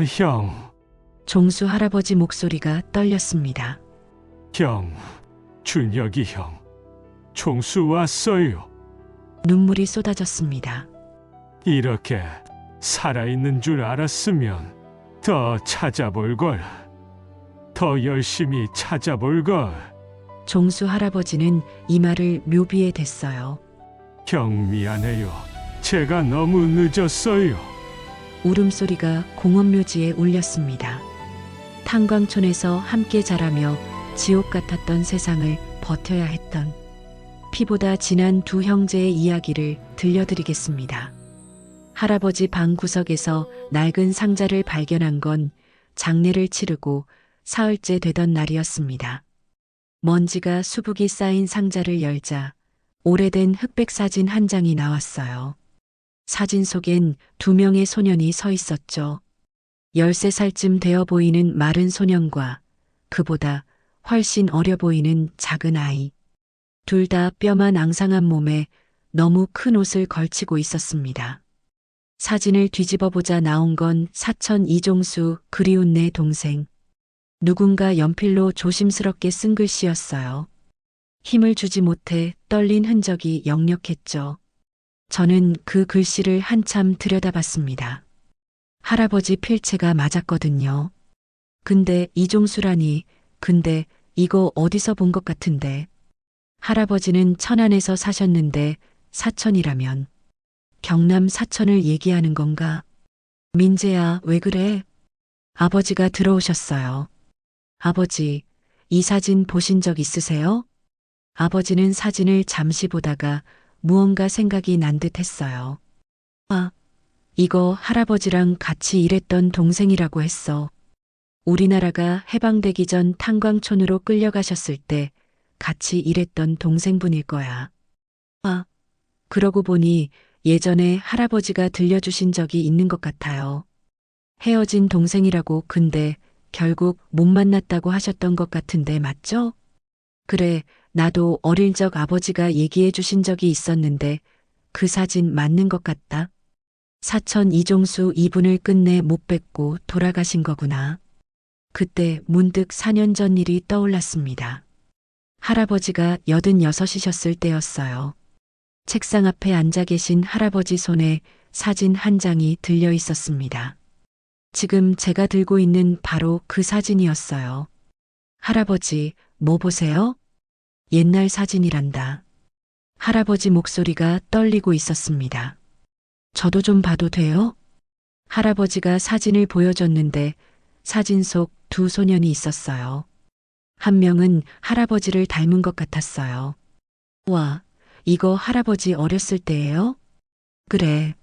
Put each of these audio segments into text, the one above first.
형, 종수 할아버지 목소리가 떨렸습니다. 형, 준혁이 형, 종수 왔어요. 눈물이 쏟아졌습니다. 이렇게 살아있는 줄 알았으면 더 찾아볼 걸. 더 열심히 찾아볼 걸. 종수 할아버지는 이 말을 묘비에 댔어요. 형 미안해요. 제가 너무 늦었어요. 울음소리가 공원묘지에 울렸습니다. 탄광촌에서 함께 자라며 지옥 같았던 세상을 버텨야 했던 피보다 진한 두 형제의 이야기를 들려드리겠습니다. 할아버지 방 구석에서 낡은 상자를 발견한 건 장례를 치르고 사흘째 되던 날이었습니다. 먼지가 수북이 쌓인 상자를 열자 오래된 흑백 사진 한 장이 나왔어요. 사진 속엔 두 명의 소년이 서 있었죠. 13살쯤 되어 보이는 마른 소년과 그보다 훨씬 어려 보이는 작은 아이. 둘 다 뼈만 앙상한 몸에 너무 큰 옷을 걸치고 있었습니다. 사진을 뒤집어 보자 나온 건 사촌 이종수 그리운 내 동생. 누군가 연필로 조심스럽게 쓴 글씨였어요. 힘을 주지 못해 떨린 흔적이 역력했죠. 저는 그 글씨를 한참 들여다봤습니다. 할아버지 필체가 맞았거든요. 근데 이종수라니, 근데 이거 어디서 본 것 같은데. 할아버지는 천안에서 사셨는데 사천이라면 경남 사천을 얘기하는 건가? 민재야, 왜 그래? 아버지가 들어오셨어요. 아버지, 이 사진 보신 적 있으세요? 아버지는 사진을 잠시 보다가 무언가 생각이 난 듯 했어요. 아, 이거 할아버지랑 같이 일했던 동생이라고 했어. 우리나라가 해방되기 전 탄광촌으로 끌려가셨을 때 같이 일했던 동생분일 거야. 아, 그러고 보니 예전에 할아버지가 들려주신 적이 있는 것 같아요. 헤어진 동생이라고 근데 결국 못 만났다고 하셨던 것 같은데 맞죠? 그래, 나도 어릴 적 아버지가 얘기해 주신 적이 있었는데 그 사진 맞는 것 같다. 사천 이종수 이분을 끝내 못 뵙고 돌아가신 거구나. 그때 문득 4년 전 일이 떠올랐습니다. 할아버지가 86이셨을 때였어요. 책상 앞에 앉아 계신 할아버지 손에 사진 한 장이 들려 있었습니다. 지금 제가 들고 있는 바로 그 사진이었어요. 할아버지, 뭐 보세요? 옛날 사진이란다. 할아버지 목소리가 떨리고 있었습니다. 저도 좀 봐도 돼요? 할아버지가 사진을 보여줬는데 사진 속 두 소년이 있었어요. 한 명은 할아버지를 닮은 것 같았어요. 와, 이거 할아버지 어렸을 때예요? 그래.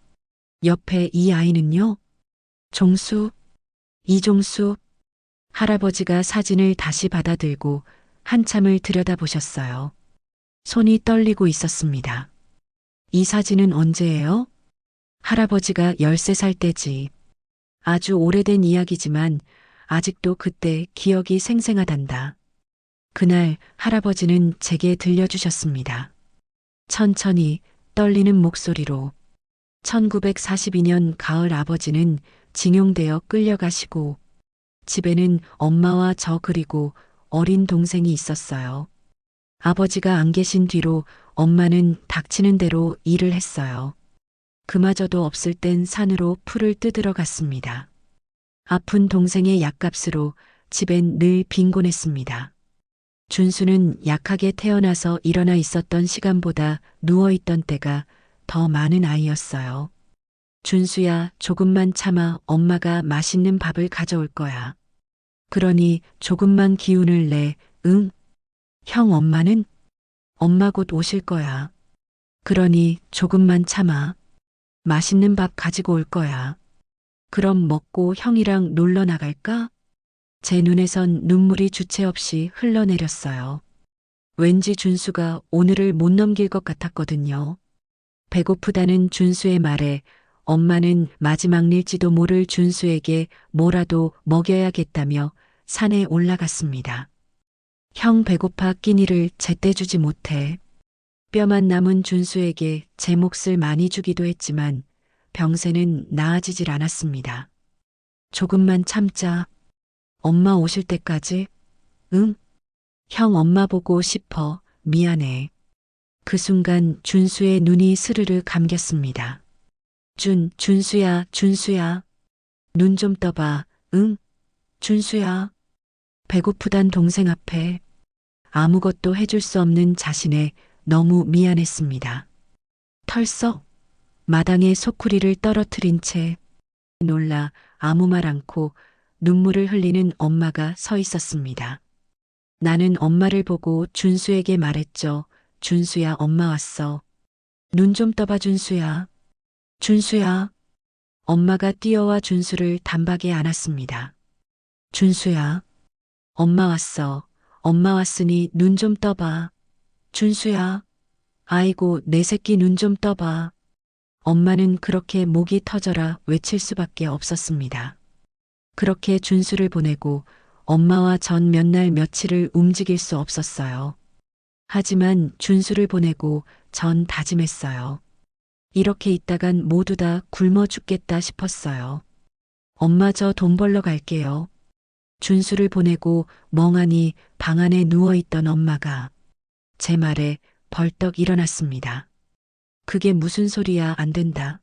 옆에 이 아이는요? 종수, 이종수. 할아버지가 사진을 다시 받아들고 한참을 들여다보셨어요. 손이 떨리고 있었습니다. 이 사진은 언제예요? 할아버지가 13살 때지. 아주 오래된 이야기지만 아직도 그때 기억이 생생하단다. 그날 할아버지는 제게 들려주셨습니다. 천천히 떨리는 목소리로 1942년 가을 아버지는 징용되어 끌려가시고 집에는 엄마와 저 그리고 어린 동생이 있었어요. 아버지가 안 계신 뒤로 엄마는 닥치는 대로 일을 했어요. 그마저도 없을 땐 산으로 풀을 뜯으러 갔습니다. 아픈 동생의 약값으로 집엔 늘 빈곤했습니다. 준수는 약하게 태어나서 일어나 있었던 시간보다 누워있던 때가 더 많은 아이였어요. 준수야, 조금만 참아 엄마가 맛있는 밥을 가져올 거야. 그러니 조금만 기운을 내, 응? 형 엄마는? 엄마 곧 오실 거야. 그러니 조금만 참아. 맛있는 밥 가지고 올 거야. 그럼 먹고 형이랑 놀러 나갈까? 제 눈에선 눈물이 주체 없이 흘러내렸어요. 왠지 준수가 오늘을 못 넘길 것 같았거든요. 배고프다는 준수의 말에 엄마는 마지막 일지도 모를 준수에게 뭐라도 먹여야겠다며 산에 올라갔습니다. 형 배고파 끼니를 제때 주지 못해 뼈만 남은 준수에게 제 몫을 많이 주기도 했지만 병세는 나아지질 않았습니다. 조금만 참자. 엄마 오실 때까지. 응? 형 엄마 보고 싶어. 미안해. 그 순간 준수의 눈이 스르르 감겼습니다. 준수야, 준수야. 눈 좀 떠봐. 응? 준수야. 배고프단 동생 앞에 아무것도 해줄 수 없는 자신에 너무 미안했습니다. 털썩 마당에 소쿠리를 떨어뜨린 채 놀라 아무 말 않고 눈물을 흘리는 엄마가 서 있었습니다. 나는 엄마를 보고 준수에게 말했죠. 준수야, 엄마 왔어. 눈 좀 떠봐, 준수야. 준수야. 엄마가 뛰어와 준수를 단박에 안았습니다. 준수야. 엄마 왔어. 엄마 왔으니 눈 좀 떠봐. 준수야. 아이고, 내 새끼 눈 좀 떠봐. 엄마는 그렇게 목이 터져라 외칠 수밖에 없었습니다. 그렇게 준수를 보내고 엄마와 전 몇 날 며칠을 움직일 수 없었어요. 하지만 준수를 보내고 전 다짐했어요. 이렇게 있다간 모두 다 굶어 죽겠다 싶었어요. 엄마 저 돈 벌러 갈게요. 준수를 보내고 멍하니 방 안에 누워있던 엄마가 제 말에 벌떡 일어났습니다. 그게 무슨 소리야, 안 된다.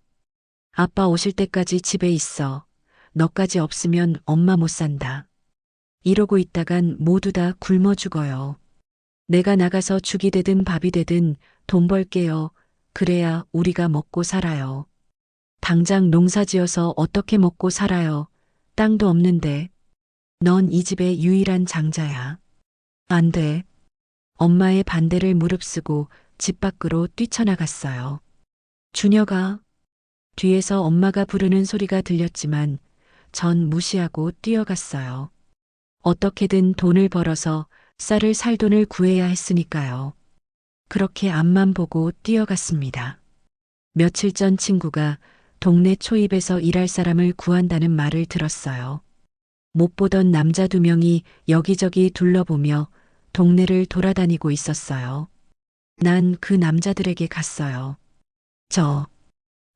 아빠 오실 때까지 집에 있어. 너까지 없으면 엄마 못 산다. 이러고 있다간 모두 다 굶어 죽어요. 내가 나가서 죽이 되든 밥이 되든 돈 벌게요. 그래야 우리가 먹고 살아요. 당장 농사 지어서 어떻게 먹고 살아요. 땅도 없는데. 넌 이 집의 유일한 장자야. 안 돼. 엄마의 반대를 무릅쓰고 집 밖으로 뛰쳐나갔어요. 준혁아. 뒤에서 엄마가 부르는 소리가 들렸지만 전 무시하고 뛰어갔어요. 어떻게든 돈을 벌어서 쌀을 살 돈을 구해야 했으니까요. 그렇게 앞만 보고 뛰어갔습니다. 며칠 전 친구가 동네 초입에서 일할 사람을 구한다는 말을 들었어요. 못 보던 남자 2명이 여기저기 둘러보며 동네를 돌아다니고 있었어요. 난 그 남자들에게 갔어요. 저,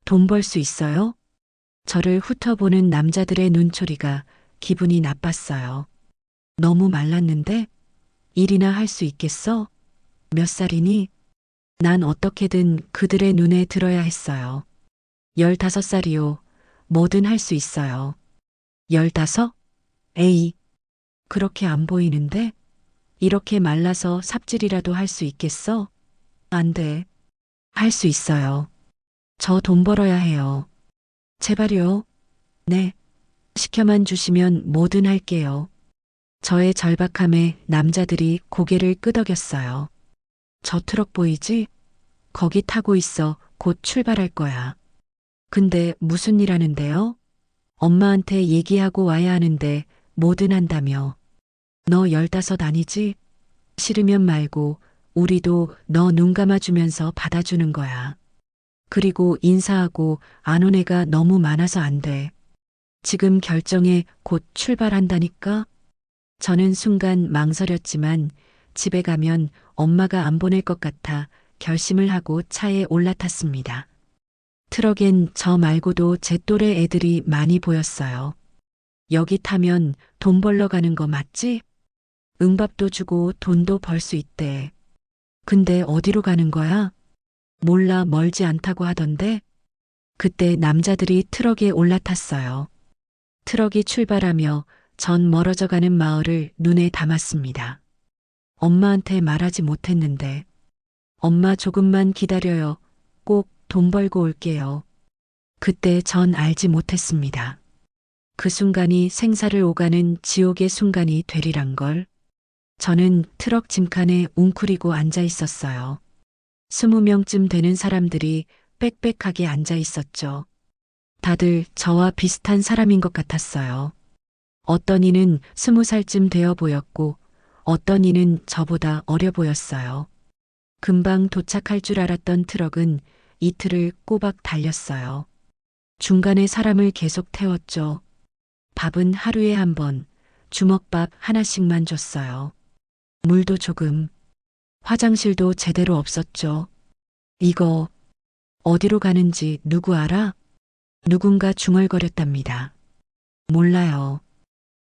돈 벌 수 있어요? 저를 훑어보는 남자들의 눈초리가 기분이 나빴어요. 너무 말랐는데? 일이나 할 수 있겠어? 몇 살이니? 난 어떻게든 그들의 눈에 들어야 했어요. 15살이요. 뭐든 할 수 있어요. 15? 에이, 그렇게 안 보이는데? 이렇게 말라서 삽질이라도 할 수 있겠어? 안 돼. 할 수 있어요. 저 돈 벌어야 해요. 제발요. 네. 시켜만 주시면 뭐든 할게요. 저의 절박함에 남자들이 고개를 끄덕였어요. 저 트럭 보이지? 거기 타고 있어. 곧 출발할 거야. 근데 무슨 일 하는데요? 엄마한테 얘기하고 와야 하는데 뭐든 한다며. 너 15 아니지? 싫으면 말고 우리도 너 눈 감아주면서 받아주는 거야. 그리고 인사하고 안 온 애가 너무 많아서 안 돼. 지금 결정해 곧 출발한다니까? 저는 순간 망설였지만 집에 가면 엄마가 안 보낼 것 같아 결심을 하고 차에 올라탔습니다. 트럭엔 저 말고도 제 또래 애들이 많이 보였어요. 여기 타면 돈 벌러 가는 거 맞지? 응밥도 주고 돈도 벌 수 있대. 근데 어디로 가는 거야? 몰라, 멀지 않다고 하던데? 그때 남자들이 트럭에 올라탔어요. 트럭이 출발하며 전 멀어져 가는 마을을 눈에 담았습니다. 엄마한테 말하지 못했는데. 엄마 조금만 기다려요. 꼭 돈 벌고 올게요. 그때 전 알지 못했습니다. 그 순간이 생사를 오가는 지옥의 순간이 되리란 걸. 저는 트럭 짐칸에 웅크리고 앉아 있었어요. 20명쯤 되는 사람들이 빽빽하게 앉아 있었죠. 다들 저와 비슷한 사람인 것 같았어요. 어떤 이는 20살쯤 되어 보였고 어떤 이는 저보다 어려 보였어요. 금방 도착할 줄 알았던 트럭은 이틀을 꼬박 달렸어요. 중간에 사람을 계속 태웠죠. 밥은 하루에 한 번, 주먹밥 하나씩만 줬어요. 물도 조금, 화장실도 제대로 없었죠. 이거 어디로 가는지 누구 알아? 누군가 중얼거렸답니다. 몰라요.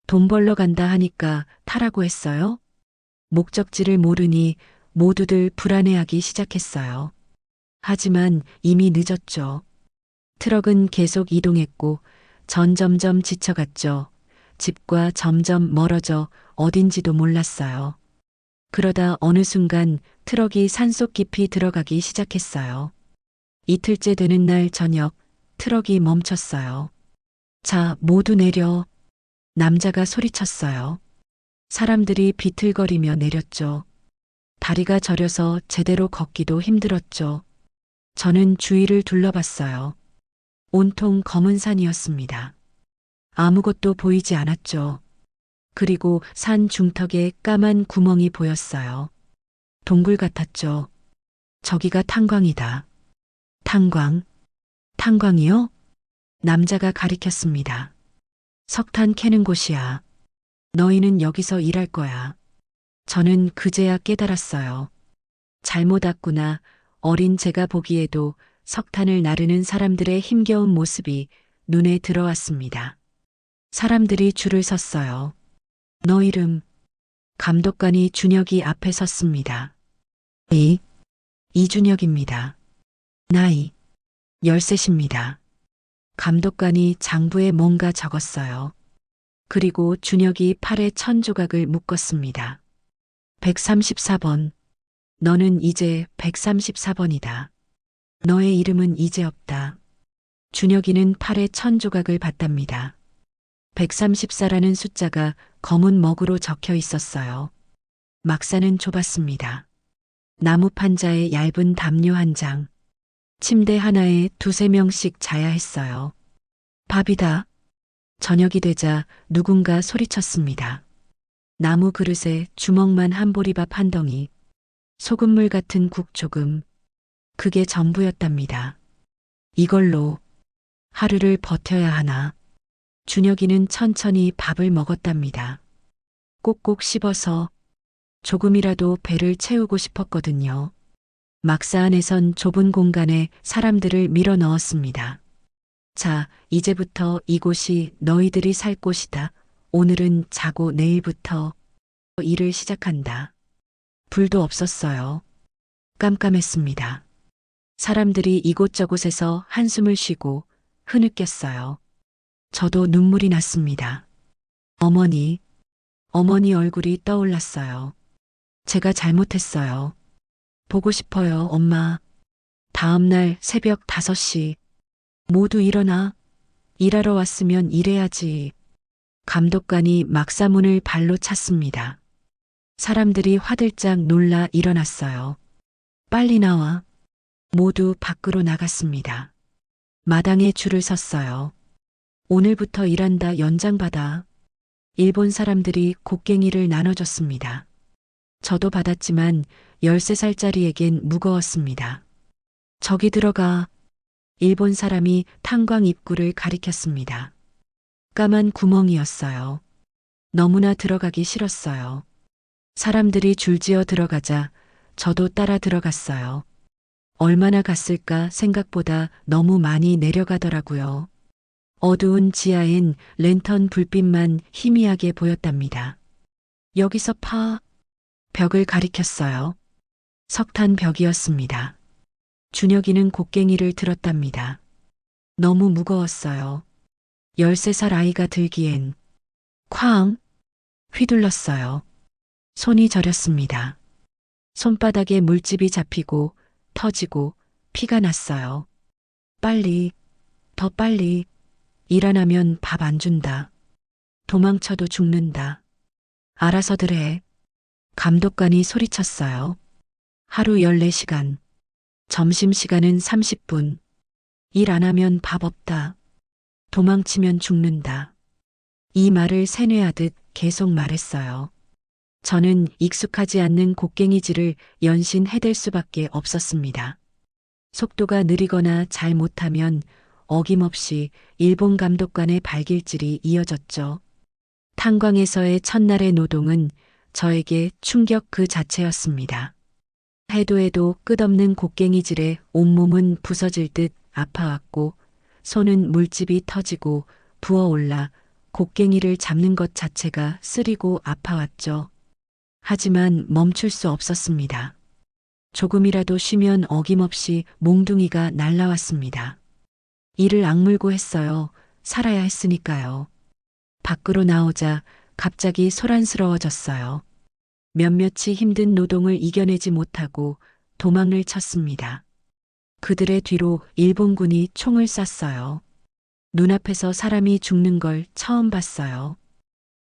돈 벌러 간다 하니까 타라고 했어요? 목적지를 모르니 모두들 불안해하기 시작했어요. 하지만 이미 늦었죠. 트럭은 계속 이동했고 전 점점 지쳐갔죠. 집과 점점 멀어져 어딘지도 몰랐어요. 그러다 어느 순간 트럭이 산속 깊이 들어가기 시작했어요. 이틀째 되는 날 저녁 트럭이 멈췄어요. 자, 모두 내려. 남자가 소리쳤어요. 사람들이 비틀거리며 내렸죠. 다리가 저려서 제대로 걷기도 힘들었죠. 저는 주위를 둘러봤어요. 온통 검은 산이었습니다. 아무것도 보이지 않았죠. 그리고 산 중턱에 까만 구멍이 보였어요. 동굴 같았죠. 저기가 탄광이다. 탄광? 탄광이요? 남자가 가리켰습니다. 석탄 캐는 곳이야. 너희는 여기서 일할 거야. 저는 그제야 깨달았어요. 잘못 왔구나. 어린 제가 보기에도 석탄을 나르는 사람들의 힘겨운 모습이 눈에 들어왔습니다. 사람들이 줄을 섰어요. 너 이름. 감독관이 준혁이 앞에 섰습니다. 이준혁입니다. 나이 13입니다. 감독관이 장부에 뭔가 적었어요. 그리고 준혁이 팔에 천조각을 묶었습니다. 134번. 너는 이제 134번이다. 너의 이름은 이제 없다. 준혁이는 팔에 천조각을 받답니다. 134라는 숫자가 검은 먹으로 적혀 있었어요. 막사는 좁았습니다. 나무 판자에 얇은 담요 한 장. 침대 하나에 두세 명씩 자야 했어요. 밥이다. 저녁이 되자 누군가 소리쳤습니다. 나무 그릇에 주먹만 한 보리밥 한 덩이. 소금물 같은 국 조금. 그게 전부였답니다. 이걸로 하루를 버텨야 하나. 준혁이는 천천히 밥을 먹었답니다. 꼭꼭 씹어서 조금이라도 배를 채우고 싶었거든요. 막사 안에선 좁은 공간에 사람들을 밀어 넣었습니다. 자, 이제부터 이곳이 너희들이 살 곳이다. 오늘은 자고 내일부터 일을 시작한다. 불도 없었어요. 깜깜했습니다. 사람들이 이곳저곳에서 한숨을 쉬고 흐느꼈어요. 저도 눈물이 났습니다. 어머니 얼굴이 떠올랐어요. 제가 잘못했어요. 보고 싶어요, 엄마. 다음 날 새벽 5시. 모두 일어나. 일하러 왔으면 일해야지. 감독관이 막사문을 발로 찼습니다. 사람들이 화들짝 놀라 일어났어요. 빨리 나와. 모두 밖으로 나갔습니다. 마당에 줄을 섰어요. 오늘부터 일한다. 연장받아. 일본 사람들이 곡괭이를 나눠줬습니다. 저도 받았지만 13살짜리에겐 무거웠습니다. 저기 들어가. 일본 사람이 탄광 입구를 가리켰습니다. 까만 구멍이었어요. 너무나 들어가기 싫었어요. 사람들이 줄지어 들어가자 저도 따라 들어갔어요. 얼마나 갔을까 생각보다 너무 많이 내려가더라고요. 어두운 지하엔 랜턴 불빛만 희미하게 보였답니다. 여기서 파. 벽을 가리켰어요. 석탄 벽이었습니다. 준혁이는 곡괭이를 들었답니다. 너무 무거웠어요. 13살 아이가 들기엔 쾅 휘둘렀어요. 손이 저렸습니다. 손바닥에 물집이 잡히고 터지고 피가 났어요. 빨리, 더 빨리. 일 안 하면 밥 안 준다. 도망쳐도 죽는다. 알아서들 해. 감독관이 소리쳤어요. 하루 14시간. 점심시간은 30분. 일 안 하면 밥 없다. 도망치면 죽는다. 이 말을 세뇌하듯 계속 말했어요. 저는 익숙하지 않는 곡괭이질을 연신 해댈 수밖에 없었습니다. 속도가 느리거나 잘 못하면 어김없이 일본 감독관의 발길질이 이어졌죠. 탄광에서의 첫날의 노동은 저에게 충격 그 자체였습니다. 해도 해도 끝없는 곡괭이질에 온몸은 부서질 듯 아파왔고 손은 물집이 터지고 부어올라 곡괭이를 잡는 것 자체가 쓰리고 아파왔죠. 하지만 멈출 수 없었습니다. 조금이라도 쉬면 어김없이 몽둥이가 날라왔습니다. 이를 악물고 했어요. 살아야 했으니까요. 밖으로 나오자 갑자기 소란스러워졌어요. 몇몇이 힘든 노동을 이겨내지 못하고 도망을 쳤습니다. 그들의 뒤로 일본군이 총을 쐈어요. 눈앞에서 사람이 죽는 걸 처음 봤어요.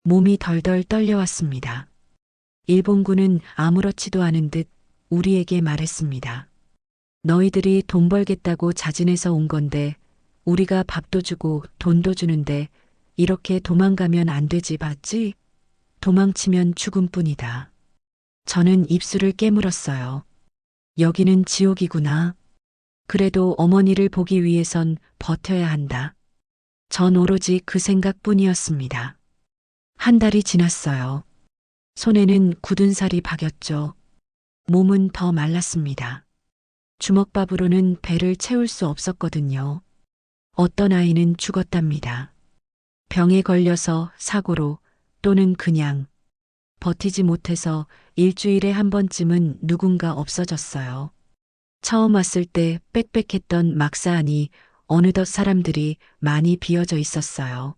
몸이 덜덜 떨려왔습니다. 일본군은 아무렇지도 않은 듯 우리에게 말했습니다. 너희들이 돈 벌겠다고 자진해서 온 건데 우리가 밥도 주고 돈도 주는데 이렇게 도망가면 안 되지 봤지? 도망치면 죽음뿐이다. 저는 입술을 깨물었어요. 여기는 지옥이구나. 그래도 어머니를 보기 위해선 버텨야 한다. 전 오로지 그 생각뿐이었습니다. 한 달이 지났어요. 손에는 굳은 살이 박였죠. 몸은 더 말랐습니다. 주먹밥으로는 배를 채울 수 없었거든요. 어떤 아이는 죽었답니다. 병에 걸려서 사고로 또는 그냥 버티지 못해서 일주일에 한 번쯤은 누군가 없어졌어요. 처음 왔을 때 빽빽했던 막사 안이 어느덧 사람들이 많이 비어져 있었어요.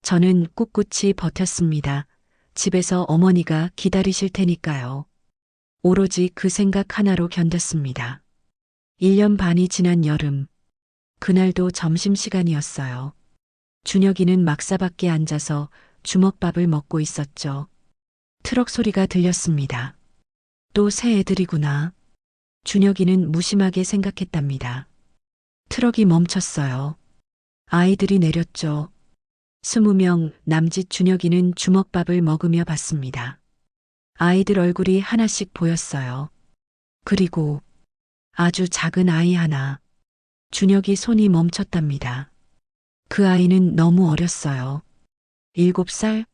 저는 꿋꿋이 버텼습니다. 집에서 어머니가 기다리실 테니까요. 오로지 그 생각 하나로 견뎠습니다. 1년 반이 지난 여름. 그날도 점심시간이었어요. 준혁이는 막사 밖에 앉아서 주먹밥을 먹고 있었죠. 트럭 소리가 들렸습니다. 또 새 애들이구나. 준혁이는 무심하게 생각했답니다. 트럭이 멈췄어요. 아이들이 내렸죠. 20명 남짓 준혁이는 주먹밥을 먹으며 봤습니다. 아이들 얼굴이 하나씩 보였어요. 그리고 아주 작은 아이 하나. 준혁이 손이 멈췄답니다. 그 아이는 너무 어렸어요. 7살?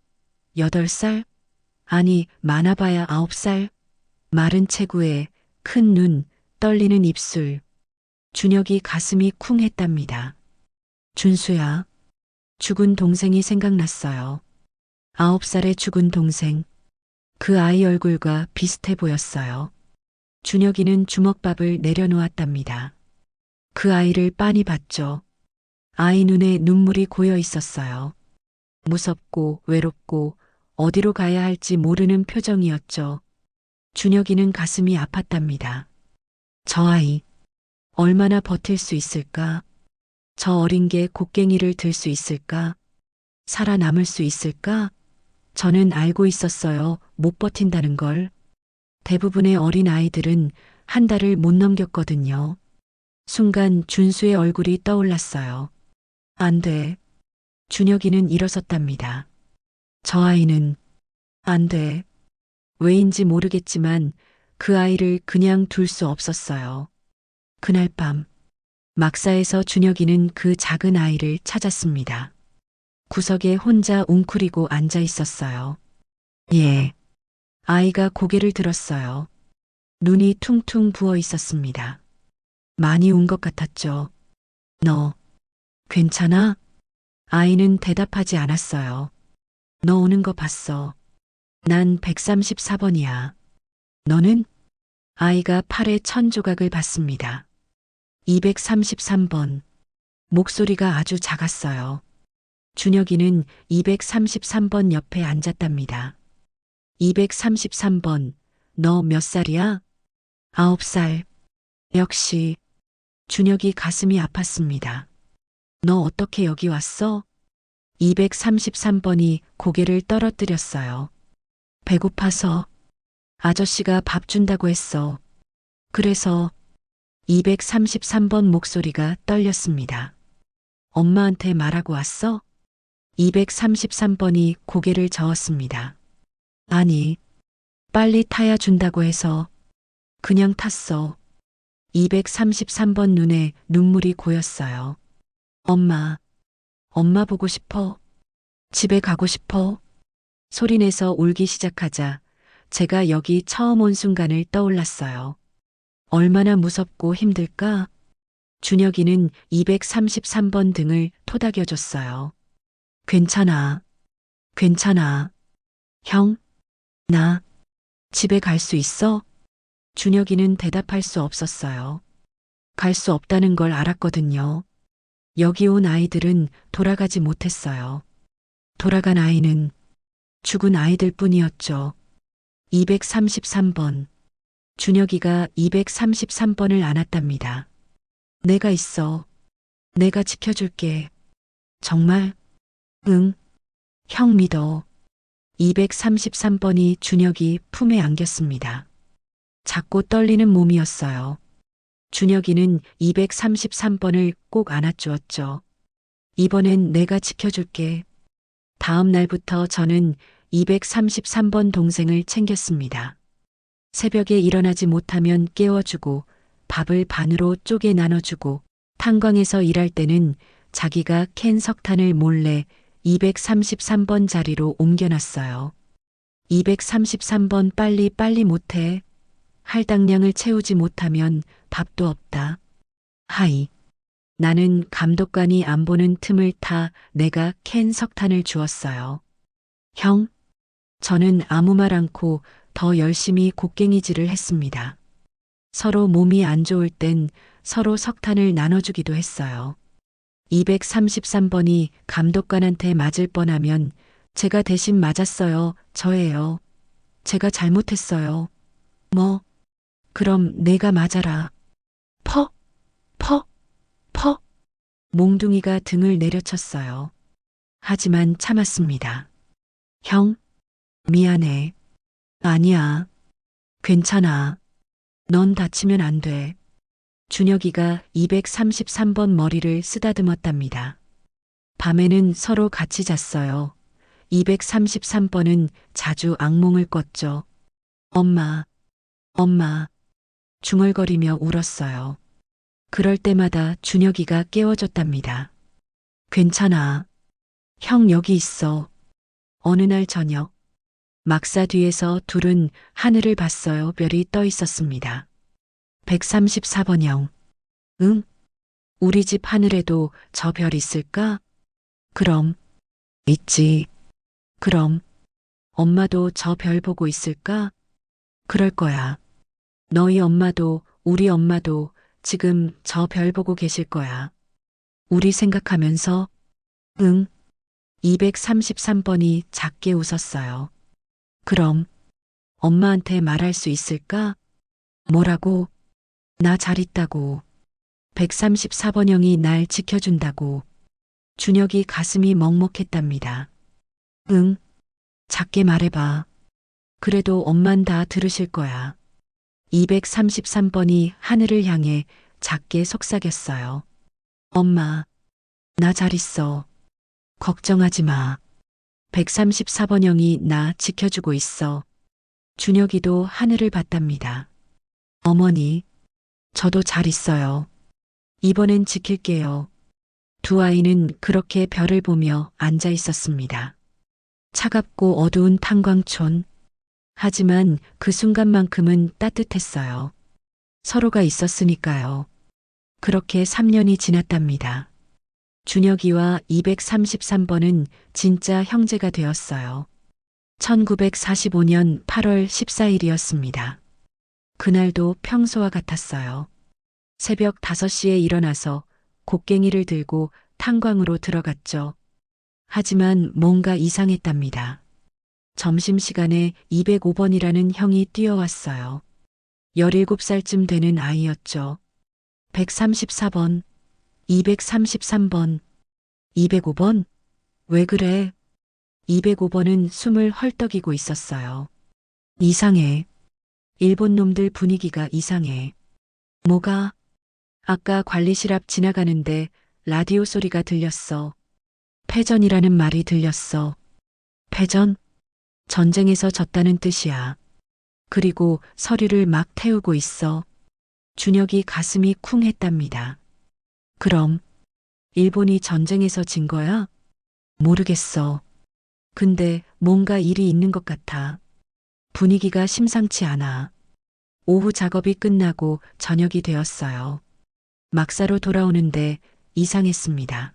8살? 아니, 많아봐야 9살? 마른 체구에 큰 눈, 떨리는 입술. 준혁이 가슴이 쿵 했답니다. 준수야. 죽은 동생이 생각났어요. 9살의 죽은 동생. 그 아이 얼굴과 비슷해 보였어요. 준혁이는 주먹밥을 내려놓았답니다. 그 아이를 빤히 봤죠. 아이 눈에 눈물이 고여 있었어요. 무섭고 외롭고 어디로 가야 할지 모르는 표정이었죠. 준혁이는 가슴이 아팠답니다. 저 아이, 얼마나 버틸 수 있을까? 저 어린 게 곡괭이를 들 수 있을까? 살아남을 수 있을까? 저는 알고 있었어요. 못 버틴다는 걸. 대부분의 어린 아이들은 한 달을 못 넘겼거든요. 순간 준수의 얼굴이 떠올랐어요. 안 돼. 준혁이는 일어섰답니다. 저 아이는 안 돼. 왜인지 모르겠지만 그 아이를 그냥 둘 수 없었어요. 그날 밤 막사에서 준혁이는 그 작은 아이를 찾았습니다. 구석에 혼자 웅크리고 앉아 있었어요. 예. 아이가 고개를 들었어요. 눈이 퉁퉁 부어 있었습니다. 많이 운 것 같았죠. 너 괜찮아? 아이는 대답하지 않았어요. 너 오는 거 봤어. 난 134번이야. 너는? 아이가 팔에 천 조각을 받습니다. 233번. 목소리가 아주 작았어요. 준혁이는 233번 옆에 앉았답니다. 233번. 너 몇 살이야? 9살. 역시. 준혁이 가슴이 아팠습니다. 너 어떻게 여기 왔어? 233번이 고개를 떨어뜨렸어요. 배고파서. 아저씨가 밥 준다고 했어. 그래서 233번 목소리가 떨렸습니다. 엄마한테 말하고 왔어? 233번이 고개를 저었습니다. 아니, 빨리 타야 준다고 해서 그냥 탔어. 233번 눈에 눈물이 고였어요. 엄마 보고 싶어. 집에 가고 싶어. 소리내서 울기 시작하자 제가 여기 처음 온 순간을 떠올랐어요. 얼마나 무섭고 힘들까? 준혁이는 233번 등을 토닥여줬어요. 괜찮아. 괜찮아. 형, 나 집에 갈 수 있어? 준혁이는 대답할 수 없었어요. 갈 수 없다는 걸 알았거든요. 여기 온 아이들은 돌아가지 못했어요. 돌아간 아이는 죽은 아이들 뿐이었죠. 233번. 준혁이가 233번을 안았답니다. 내가 있어. 내가 지켜줄게. 정말? 응. 형 믿어. 233번이 준혁이 품에 안겼습니다. 작고 떨리는 몸이었어요. 준혁이는 233번을 꼭 안아주었죠. 이번엔 내가 지켜줄게. 다음 날부터 저는 233번 동생을 챙겼습니다. 새벽에 일어나지 못하면 깨워주고 밥을 반으로 쪼개 나눠주고 탄광에서 일할 때는 자기가 캔 석탄을 몰래 233번 자리로 옮겨놨어요. 233번 빨리 못해. 할당량을 채우지 못하면 밥도 없다. 하이. 나는 감독관이 안 보는 틈을 타 내가 캔 석탄을 주었어요. 형, 저는 아무 말 않고 더 열심히 곡괭이질을 했습니다. 서로 몸이 안 좋을 땐 서로 석탄을 나눠주기도 했어요. 233번이 감독관한테 맞을 뻔하면 제가 대신 맞았어요. 저예요. 제가 잘못했어요. 뭐, 그럼 내가 맞아라. 퍽, 퍽, 퍽. 몽둥이가 등을 내려쳤어요. 하지만 참았습니다. 형, 미안해. 아니야. 괜찮아. 넌 다치면 안 돼. 준혁이가 233번 머리를 쓰다듬었답니다. 밤에는 서로 같이 잤어요. 233번은 자주 악몽을 꿨죠. 엄마, 엄마. 중얼거리며 울었어요. 그럴 때마다 준혁이가 깨워줬답니다. 괜찮아. 형 여기 있어. 어느 날 저녁, 막사 뒤에서 둘은 하늘을 봤어요. 별이 떠 있었습니다. 134번형. 응? 우리 집 하늘에도 저 별 있을까? 그럼. 있지. 그럼. 엄마도 저 별 보고 있을까? 그럴 거야. 너희 엄마도 우리 엄마도 지금 저 별 보고 계실 거야. 우리 생각하면서. 응. 233번이 작게 웃었어요. 그럼. 엄마한테 말할 수 있을까? 뭐라고? 나 잘 있다고. 134번형이 날 지켜준다고. 준혁이 가슴이 먹먹했답니다. 응. 작게 말해봐. 그래도 엄만 다 들으실 거야. 233번이 하늘을 향해 작게 속삭였어요. 엄마, 나 잘 있어. 걱정하지 마. 134번형이 나 지켜주고 있어. 준혁이도 하늘을 봤답니다. 어머니, 저도 잘 있어요. 이번엔 지킬게요. 두 아이는 그렇게 별을 보며 앉아 있었습니다. 차갑고 어두운 탄광촌. 하지만 그 순간만큼은 따뜻했어요. 서로가 있었으니까요. 그렇게 3년이 지났답니다. 준혁이와 233번은 진짜 형제가 되었어요. 1945년 8월 14일이었습니다. 그날도 평소와 같았어요. 새벽 5시에 일어나서 곡괭이를 들고 탄광으로 들어갔죠. 하지만 뭔가 이상했답니다. 점심시간에 205번이라는 형이 뛰어왔어요. 17살쯤 되는 아이였죠. 134번, 233번, 205번? 왜 그래? 205번은 숨을 헐떡이고 있었어요. 이상해. 일본 놈들 분위기가 이상해. 뭐가? 아까 관리실 앞 지나가는데 라디오 소리가 들렸어. 패전이라는 말이 들렸어. 패전? 전쟁에서 졌다는 뜻이야. 그리고 서류를 막 태우고 있어. 준혁이 가슴이 쿵 했답니다. 그럼 일본이 전쟁에서 진 거야? 모르겠어. 근데 뭔가 일이 있는 것 같아. 분위기가 심상치 않아. 오후 작업이 끝나고 저녁이 되었어요. 막사로 돌아오는데 이상했습니다.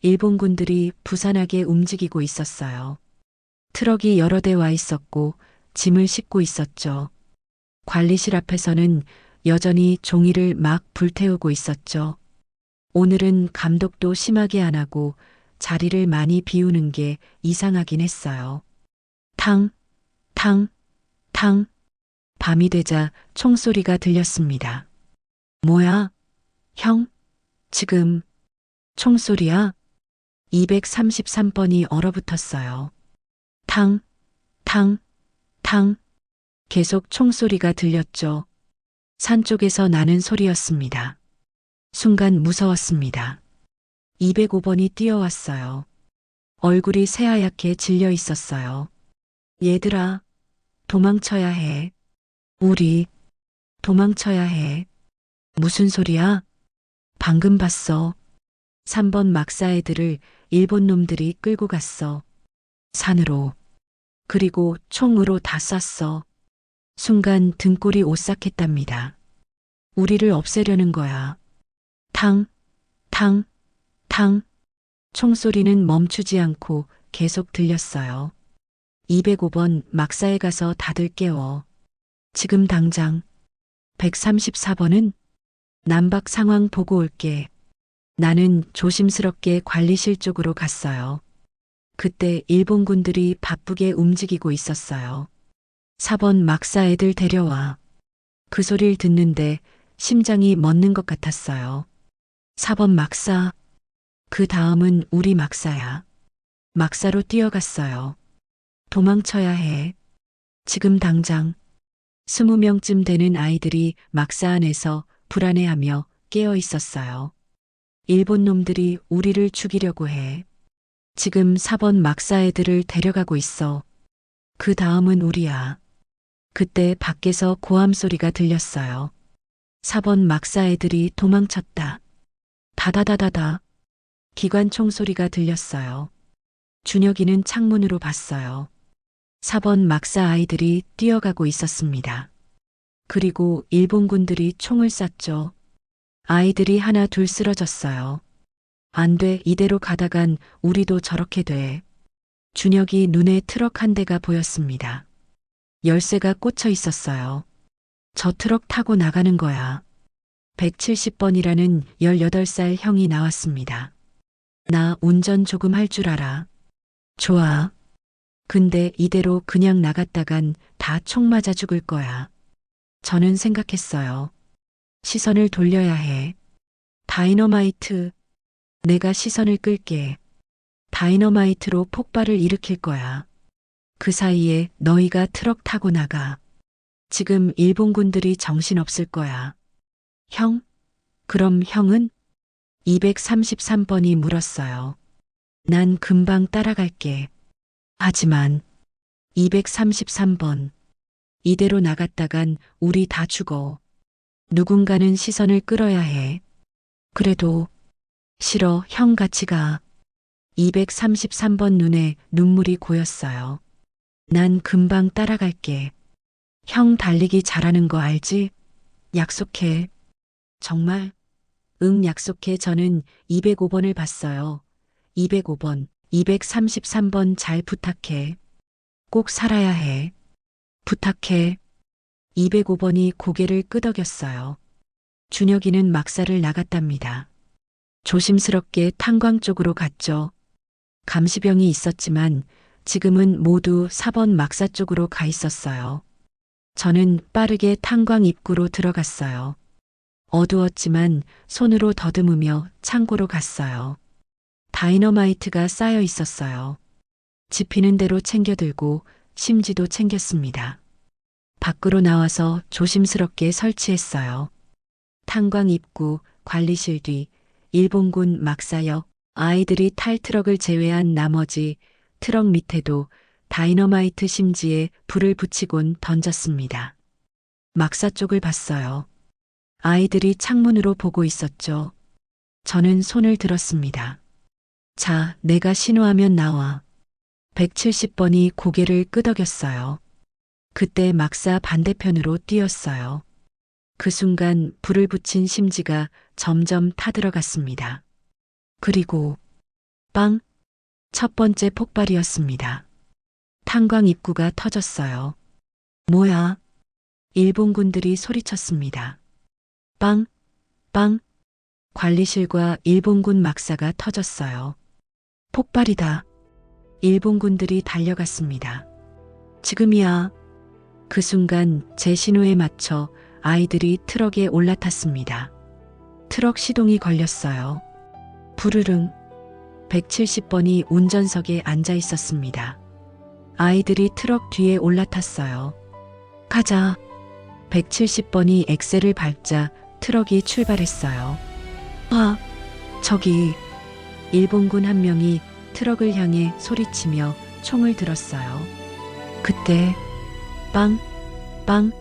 일본군들이 부산하게 움직이고 있었어요. 트럭이 여러 대 와 있었고 짐을 싣고 있었죠. 관리실 앞에서는 여전히 종이를 막 불태우고 있었죠. 오늘은 감독도 심하게 안 하고 자리를 많이 비우는 게 이상하긴 했어요. 탕, 탕, 탕. 밤이 되자 총소리가 들렸습니다. 뭐야? 형? 지금 총소리야? 233번이 얼어붙었어요. 탕, 탕, 탕. 계속 총소리가 들렸죠. 산 쪽에서 나는 소리였습니다. 순간 무서웠습니다. 205번이 뛰어왔어요. 얼굴이 새하얗게 질려 있었어요. 얘들아, 도망쳐야 해. 우리 도망쳐야 해. 무슨 소리야? 방금 봤어. 3번 막사 애들을 일본 놈들이 끌고 갔어. 산으로. 그리고 총으로 다 쐈어. 순간 등골이 오싹했답니다. 우리를 없애려는 거야. 탕, 탕, 탕. 총소리는 멈추지 않고 계속 들렸어요. 205번 막사에 가서 다들 깨워. 지금 당장. 134번은 난박 상황 보고 올게. 나는 조심스럽게 관리실 쪽으로 갔어요. 그때 일본군들이 바쁘게 움직이고 있었어요. 4번 막사 애들 데려와. 그 소리를 듣는데 심장이 멎는 것 같았어요. 4번 막사. 그 다음은 우리 막사야. 막사로 뛰어갔어요. 도망쳐야 해. 지금 당장. 20명쯤 되는 아이들이 막사 안에서 불안해하며 깨어 있었어요. 일본 놈들이 우리를 죽이려고 해. 지금 4번 막사 애들을 데려가고 있어. 그 다음은 우리야. 그때 밖에서 고함 소리가 들렸어요. 4번 막사 애들이 도망쳤다. 다다다다다. 기관총 소리가 들렸어요. 준혁이는 창문으로 봤어요. 4번 막사 아이들이 뛰어가고 있었습니다. 그리고 일본군들이 총을 쐈죠. 아이들이 하나 둘 쓰러졌어요. 안 돼, 이대로 가다간 우리도 저렇게 돼. 준혁이 눈에 트럭 한 대가 보였습니다. 열쇠가 꽂혀 있었어요. 저 트럭 타고 나가는 거야. 170번이라는 18살 형이 나왔습니다. 나 운전 조금 할 줄 알아. 좋아. 근데 이대로 그냥 나갔다간 다 총 맞아 죽을 거야. 저는 생각했어요. 시선을 돌려야 해. 다이너마이트. 내가 시선을 끌게. 다이너마이트로 폭발을 일으킬 거야. 그 사이에 너희가 트럭 타고 나가. 지금 일본군들이 정신없을 거야. 형? 그럼 형은? 233번이 물었어요. 난 금방 따라갈게. 하지만 233번. 이대로 나갔다간 우리 다 죽어. 누군가는 시선을 끌어야 해. 그래도 싫어, 형 같이 가. 233번 눈에 눈물이 고였어요. 난 금방 따라갈게. 형 달리기 잘하는 거 알지? 약속해. 정말? 응, 약속해. 저는 205번을 봤어요. 205번, 233번 잘 부탁해. 꼭 살아야 해. 부탁해. 205번이 고개를 끄덕였어요. 준혁이는 막사를 나갔답니다. 조심스럽게 탄광 쪽으로 갔죠. 감시병이 있었지만 지금은 모두 4번 막사 쪽으로 가 있었어요. 저는 빠르게 탄광 입구로 들어갔어요. 어두웠지만 손으로 더듬으며 창고로 갔어요. 다이너마이트가 쌓여 있었어요. 집히는 대로 챙겨들고 심지도 챙겼습니다. 밖으로 나와서 조심스럽게 설치했어요. 탄광 입구, 관리실 뒤, 일본군 막사역, 아이들이 탈 트럭을 제외한 나머지 트럭 밑에도 다이너마이트 심지에 불을 붙이곤 던졌습니다. 막사 쪽을 봤어요. 아이들이 창문으로 보고 있었죠. 저는 손을 들었습니다. 자, 내가 신호하면 나와. 170번이 고개를 끄덕였어요. 그때 막사 반대편으로 뛰었어요. 그 순간 불을 붙인 심지가 점점 타들어갔습니다. 그리고 빵! 첫 번째 폭발이었습니다. 탄광 입구가 터졌어요. 뭐야? 일본군들이 소리쳤습니다. 빵, 빵. 관리실과 일본군 막사가 터졌어요. 폭발이다. 일본군들이 달려갔습니다. 지금이야. 그 순간 제 신호에 맞춰 아이들이 트럭에 올라탔습니다. 트럭 시동이 걸렸어요. 부르릉. 170번이 운전석에 앉아 있었습니다. 아이들이 트럭 뒤에 올라탔어요. 가자. 170번이 엑셀을 밟자 트럭이 출발했어요. 저기. 일본군 한 명이 트럭을 향해 소리치며 총을 들었어요. 그때 빵, 빵,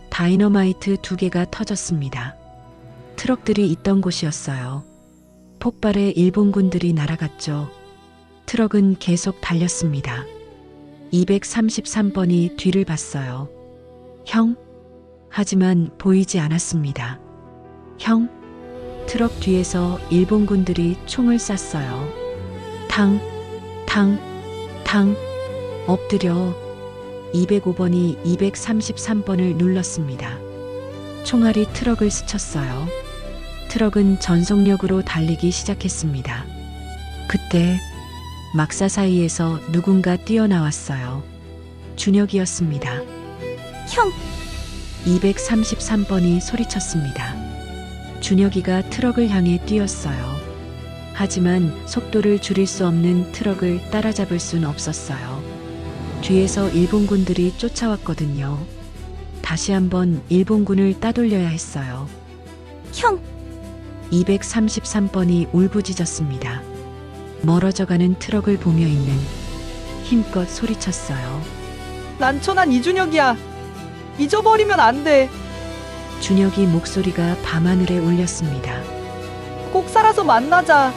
다이너마이트 2개가 터졌습니다. 트럭들이 있던 곳이었어요. 폭발에 일본군들이 날아갔죠. 트럭은 계속 달렸습니다. 233번이 뒤를 봤어요. 형? 하지만 보이지 않았습니다. 형? 트럭 뒤에서 일본군들이 총을 쐈어요. 탕, 탕, 탕, 엎드려. 205번이 233번을 눌렀습니다. 총알이 트럭을 스쳤어요. 트럭은 전속력으로 달리기 시작했습니다. 그때 막사 사이에서 누군가 뛰어나왔어요. 준혁이었습니다. 형, 233번이 소리쳤습니다. 준혁이가 트럭을 향해 뛰었어요. 하지만 속도를 줄일 수 없는 트럭을 따라잡을 순 없었어요. 뒤에서 일본군들이 쫓아왔거든요. 다시 한번 일본군을 따돌려야 했어요. 형, 233번이 울부짖었습니다. 멀어져가는 트럭을 보며 있는 힘껏 소리쳤어요. 난처한 이준혁이야. 잊어버리면 안 돼. 준혁이 목소리가 밤하늘에 울렸습니다. 꼭 살아서 만나자.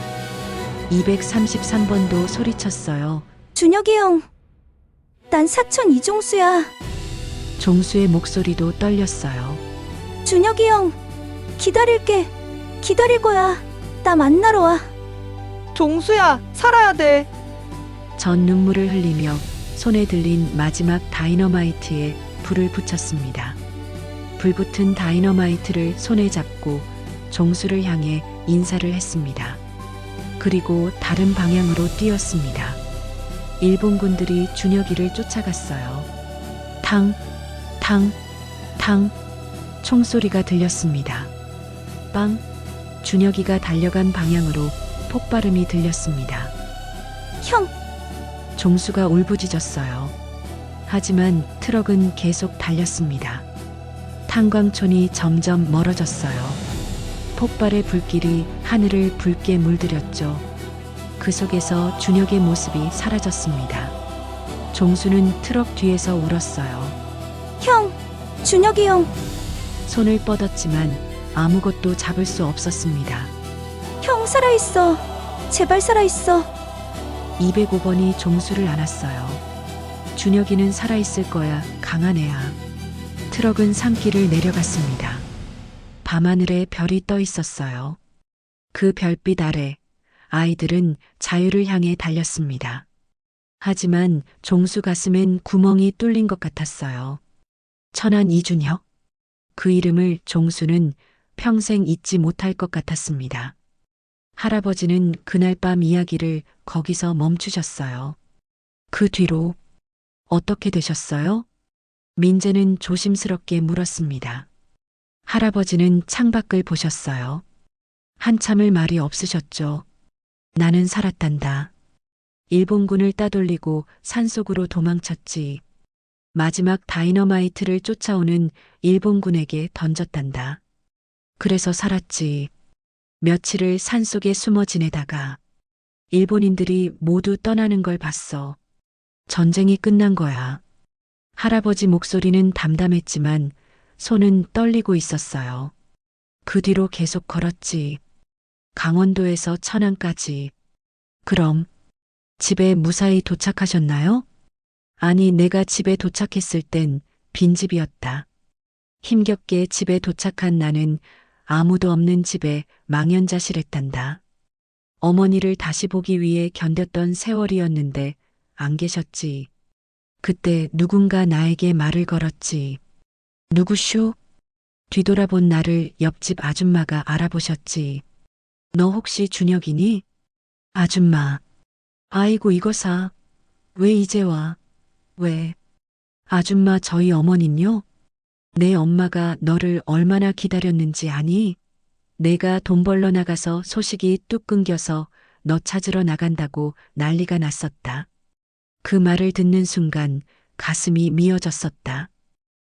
233번도 소리쳤어요. 준혁이 형, 난 사촌 이종수야. 종수의 목소리도 떨렸어요. 준혁이 형, 기다릴게. 기다릴 거야. 나 만나러 와. 종수야, 살아야 돼. 전 눈물을 흘리며 손에 들린 마지막 다이너마이트에 불을 붙였습니다. 불붙은 다이너마이트를 손에 잡고 종수를 향해 인사를 했습니다. 그리고 다른 방향으로 뛰었습니다. 일본군들이 준혁이를 쫓아갔어요. 탕, 탕, 탕. 총소리가 들렸습니다. 빵. 준혁이가 달려간 방향으로 폭발음이 들렸습니다. 형, 종수가 울부짖었어요. 하지만 트럭은 계속 달렸습니다. 탄광촌이 점점 멀어졌어요. 폭발의 불길이 하늘을 붉게 물들였죠. 그 속에서 준혁의 모습이 사라졌습니다. 종수는 트럭 뒤에서 울었어요. 형, 준혁이 형, 손을 뻗었지만 아무것도 잡을 수 없었습니다. 형 살아있어. 제발 살아있어. 205번이 종수를 안았어요. 준혁이는 살아있을 거야. 강한 애야. 트럭은 산길을 내려갔습니다. 밤하늘에 별이 떠 있었어요. 그 별빛 아래 아이들은 자유를 향해 달렸습니다. 하지만 종수 가슴엔 구멍이 뚫린 것 같았어요. 천안 이준혁. 그 이름을 종수는 평생 잊지 못할 것 같았습니다. 할아버지는 그날 밤 이야기를 거기서 멈추셨어요. 그 뒤로 어떻게 되셨어요? 민재는 조심스럽게 물었습니다. 할아버지는 창밖을 보셨어요. 한참을 말이 없으셨죠. 나는 살았단다. 일본군을 따돌리고 산속으로 도망쳤지. 마지막 다이너마이트를 쫓아오는 일본군에게 던졌단다. 그래서 살았지. 며칠을 산속에 숨어 지내다가 일본인들이 모두 떠나는 걸 봤어. 전쟁이 끝난 거야. 할아버지 목소리는 담담했지만 손은 떨리고 있었어요. 그 뒤로 계속 걸었지. 강원도에서 천안까지. 그럼 집에 무사히 도착하셨나요? 아니, 내가 집에 도착했을 땐 빈집이었다. 힘겹게 집에 도착한 나는 아무도 없는 집에 망연자실했단다. 어머니를 다시 보기 위해 견뎠던 세월이었는데 안 계셨지. 그때 누군가 나에게 말을 걸었지. 누구쇼? 뒤돌아본 나를 옆집 아줌마가 알아보셨지. 너 혹시 준혁이니? 아줌마. 아이고 이거사. 왜 이제 와? 왜? 아줌마 저희 어머님요? 내 엄마가 너를 얼마나 기다렸는지 아니? 내가 돈 벌러 나가서 소식이 뚝 끊겨서 너 찾으러 나간다고 난리가 났었다. 그 말을 듣는 순간 가슴이 미어졌었다.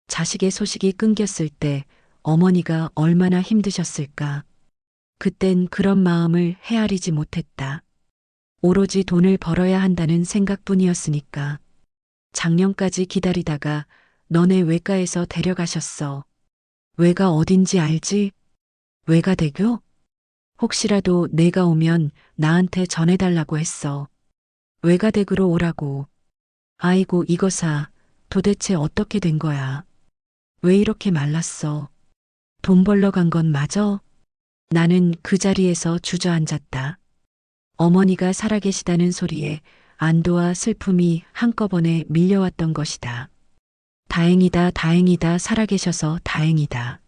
자식의 소식이 끊겼을 때 어머니가 얼마나 힘드셨을까. 그땐 그런 마음을 헤아리지 못했다. 오로지 돈을 벌어야 한다는 생각뿐이었으니까. 작년까지 기다리다가 너네 외가에서 데려가셨어. 외가 어딘지 알지? 외가대교? 혹시라도 내가 오면 나한테 전해달라고 했어. 외가댁으로 오라고. 아이고 이거사, 도대체 어떻게 된 거야? 왜 이렇게 말랐어? 돈 벌러 간 건 맞아? 나는 그 자리에서 주저앉았다. 어머니가 살아계시다는 소리에 안도와 슬픔이 한꺼번에 밀려왔던 것이다. 다행이다, 다행이다, 살아계셔서 다행이다.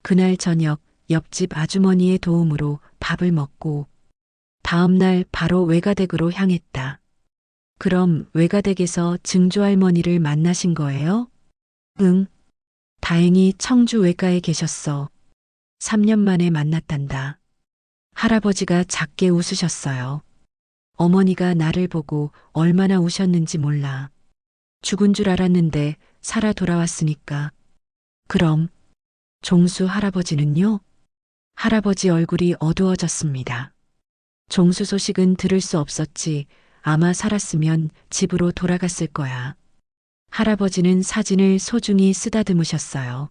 그날 저녁 옆집 아주머니의 도움으로 밥을 먹고 다음날 바로 외가댁으로 향했다. 그럼 외가댁에서 증조할머니를 만나신 거예요? 응. 다행히 청주 외가에 계셨어. 3년 만에 만났단다. 할아버지가 작게 웃으셨어요. 어머니가 나를 보고 얼마나 우셨는지 몰라. 죽은 줄 알았는데 살아 돌아왔으니까. 그럼 종수 할아버지는요? 할아버지 얼굴이 어두워졌습니다. 종수 소식은 들을 수 없었지. 아마 살았으면 집으로 돌아갔을 거야. 할아버지는 사진을 소중히 쓰다듬으셨어요.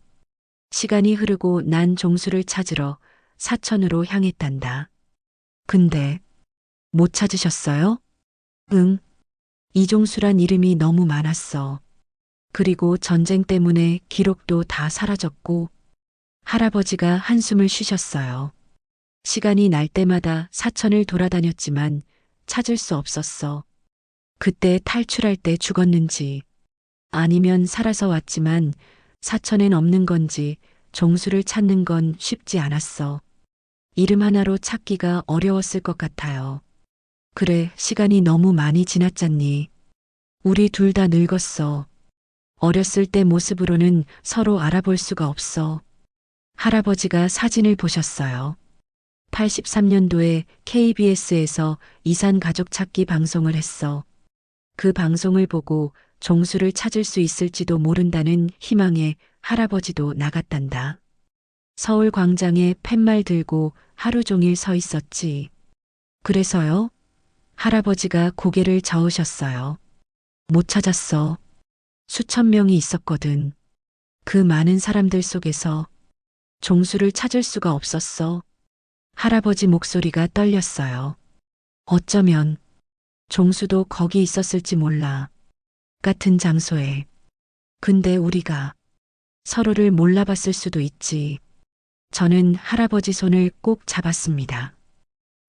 시간이 흐르고 난 종수를 찾으러 사천으로 향했단다. 근데 못 찾으셨어요? 응. 이종수란 이름이 너무 많았어. 그리고 전쟁 때문에 기록도 다 사라졌고 할아버지가 한숨을 쉬셨어요. 시간이 날 때마다 사천을 돌아다녔지만 찾을 수 없었어. 그때 탈출할 때 죽었는지 아니면 살아서 왔지만 사천엔 없는 건지 종수를 찾는 건 쉽지 않았어. 이름 하나로 찾기가 어려웠을 것 같아요. 그래, 시간이 너무 많이 지났잖니. 우리 둘 다 늙었어. 어렸을 때 모습으로는 서로 알아볼 수가 없어. 할아버지가 사진을 보셨어요. 83년도에 KBS에서 이산 가족 찾기 방송을 했어. 그 방송을 보고 종수를 찾을 수 있을지도 모른다는 희망에 할아버지도 나갔단다. 서울 광장에 팻말 들고 하루 종일 서 있었지. 그래서요? 할아버지가 고개를 저으셨어요. 못 찾았어. 수천 명이 있었거든. 그 많은 사람들 속에서 종수를 찾을 수가 없었어. 할아버지 목소리가 떨렸어요. 어쩌면 종수도 거기 있었을지 몰라. 같은 장소에. 근데 우리가 서로를 몰라봤을 수도 있지. 저는 할아버지 손을 꼭 잡았습니다.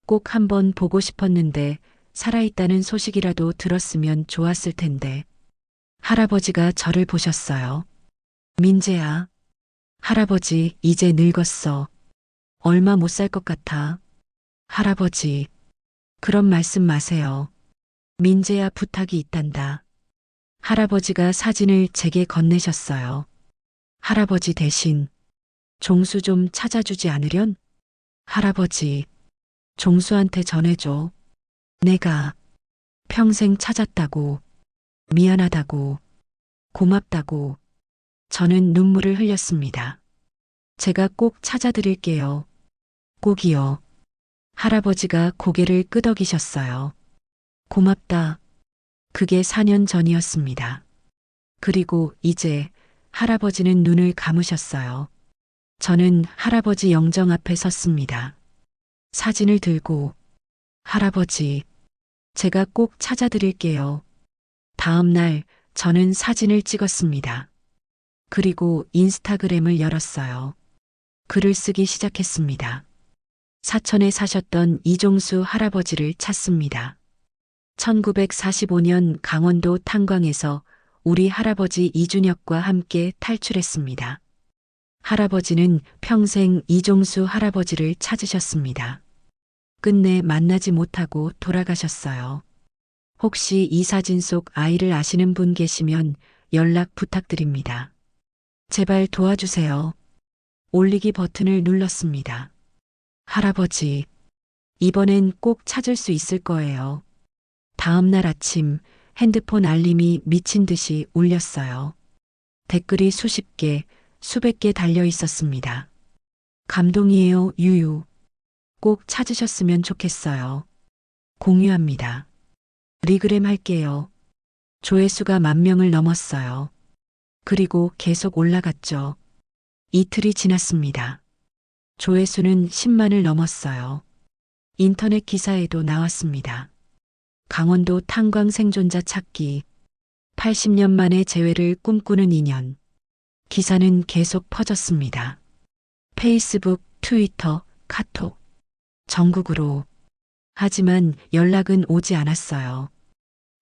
꼭 한번 보고 싶었는데 살아있다는 소식이라도 들었으면 좋았을 텐데. 할아버지가 저를 보셨어요. 민재야. 할아버지 이제 늙었어. 얼마 못 살 것 같아. 할아버지. 그런 말씀 마세요. 민재야 부탁이 있단다. 할아버지가 사진을 제게 건네셨어요. 할아버지 대신 종수 좀 찾아주지 않으련? 할아버지, 종수한테 전해줘. 내가 평생 찾았다고, 미안하다고, 고맙다고. 저는 눈물을 흘렸습니다. 제가 꼭 찾아드릴게요. 꼭이요. 할아버지가 고개를 끄덕이셨어요. 고맙다. 그게 4년 전이었습니다. 그리고 이제 할아버지는 눈을 감으셨어요. 저는 할아버지 영정 앞에 섰습니다. 사진을 들고 할아버지, 제가 꼭 찾아드릴게요. 다음 날 저는 사진을 찍었습니다. 그리고 인스타그램을 열었어요. 글을 쓰기 시작했습니다. 사천에 사셨던 이종수 할아버지를 찾습니다. 1945년 강원도 탄광에서 우리 할아버지 이준혁과 함께 탈출했습니다. 할아버지는 평생 이종수 할아버지를 찾으셨습니다. 끝내 만나지 못하고 돌아가셨어요. 혹시 이 사진 속 아이를 아시는 분 계시면 연락 부탁드립니다. 제발 도와주세요. 올리기 버튼을 눌렀습니다. 할아버지, 이번엔 꼭 찾을 수 있을 거예요. 다음 날 아침 핸드폰 알림이 미친 듯이 울렸어요. 댓글이 수십 개, 수백 개 달려 있었습니다. 감동이에요, 유유. 꼭 찾으셨으면 좋겠어요. 공유합니다. 리그램 할게요. 조회수가 10,000명을 넘었어요. 그리고 계속 올라갔죠. 이틀이 지났습니다. 조회수는 100,000을 넘었어요. 인터넷 기사에도 나왔습니다. 강원도 탄광 생존자 찾기. 80년 만에 재회를 꿈꾸는 인연. 기사는 계속 퍼졌습니다. 페이스북, 트위터, 카톡. 전국으로. 하지만 연락은 오지 않았어요.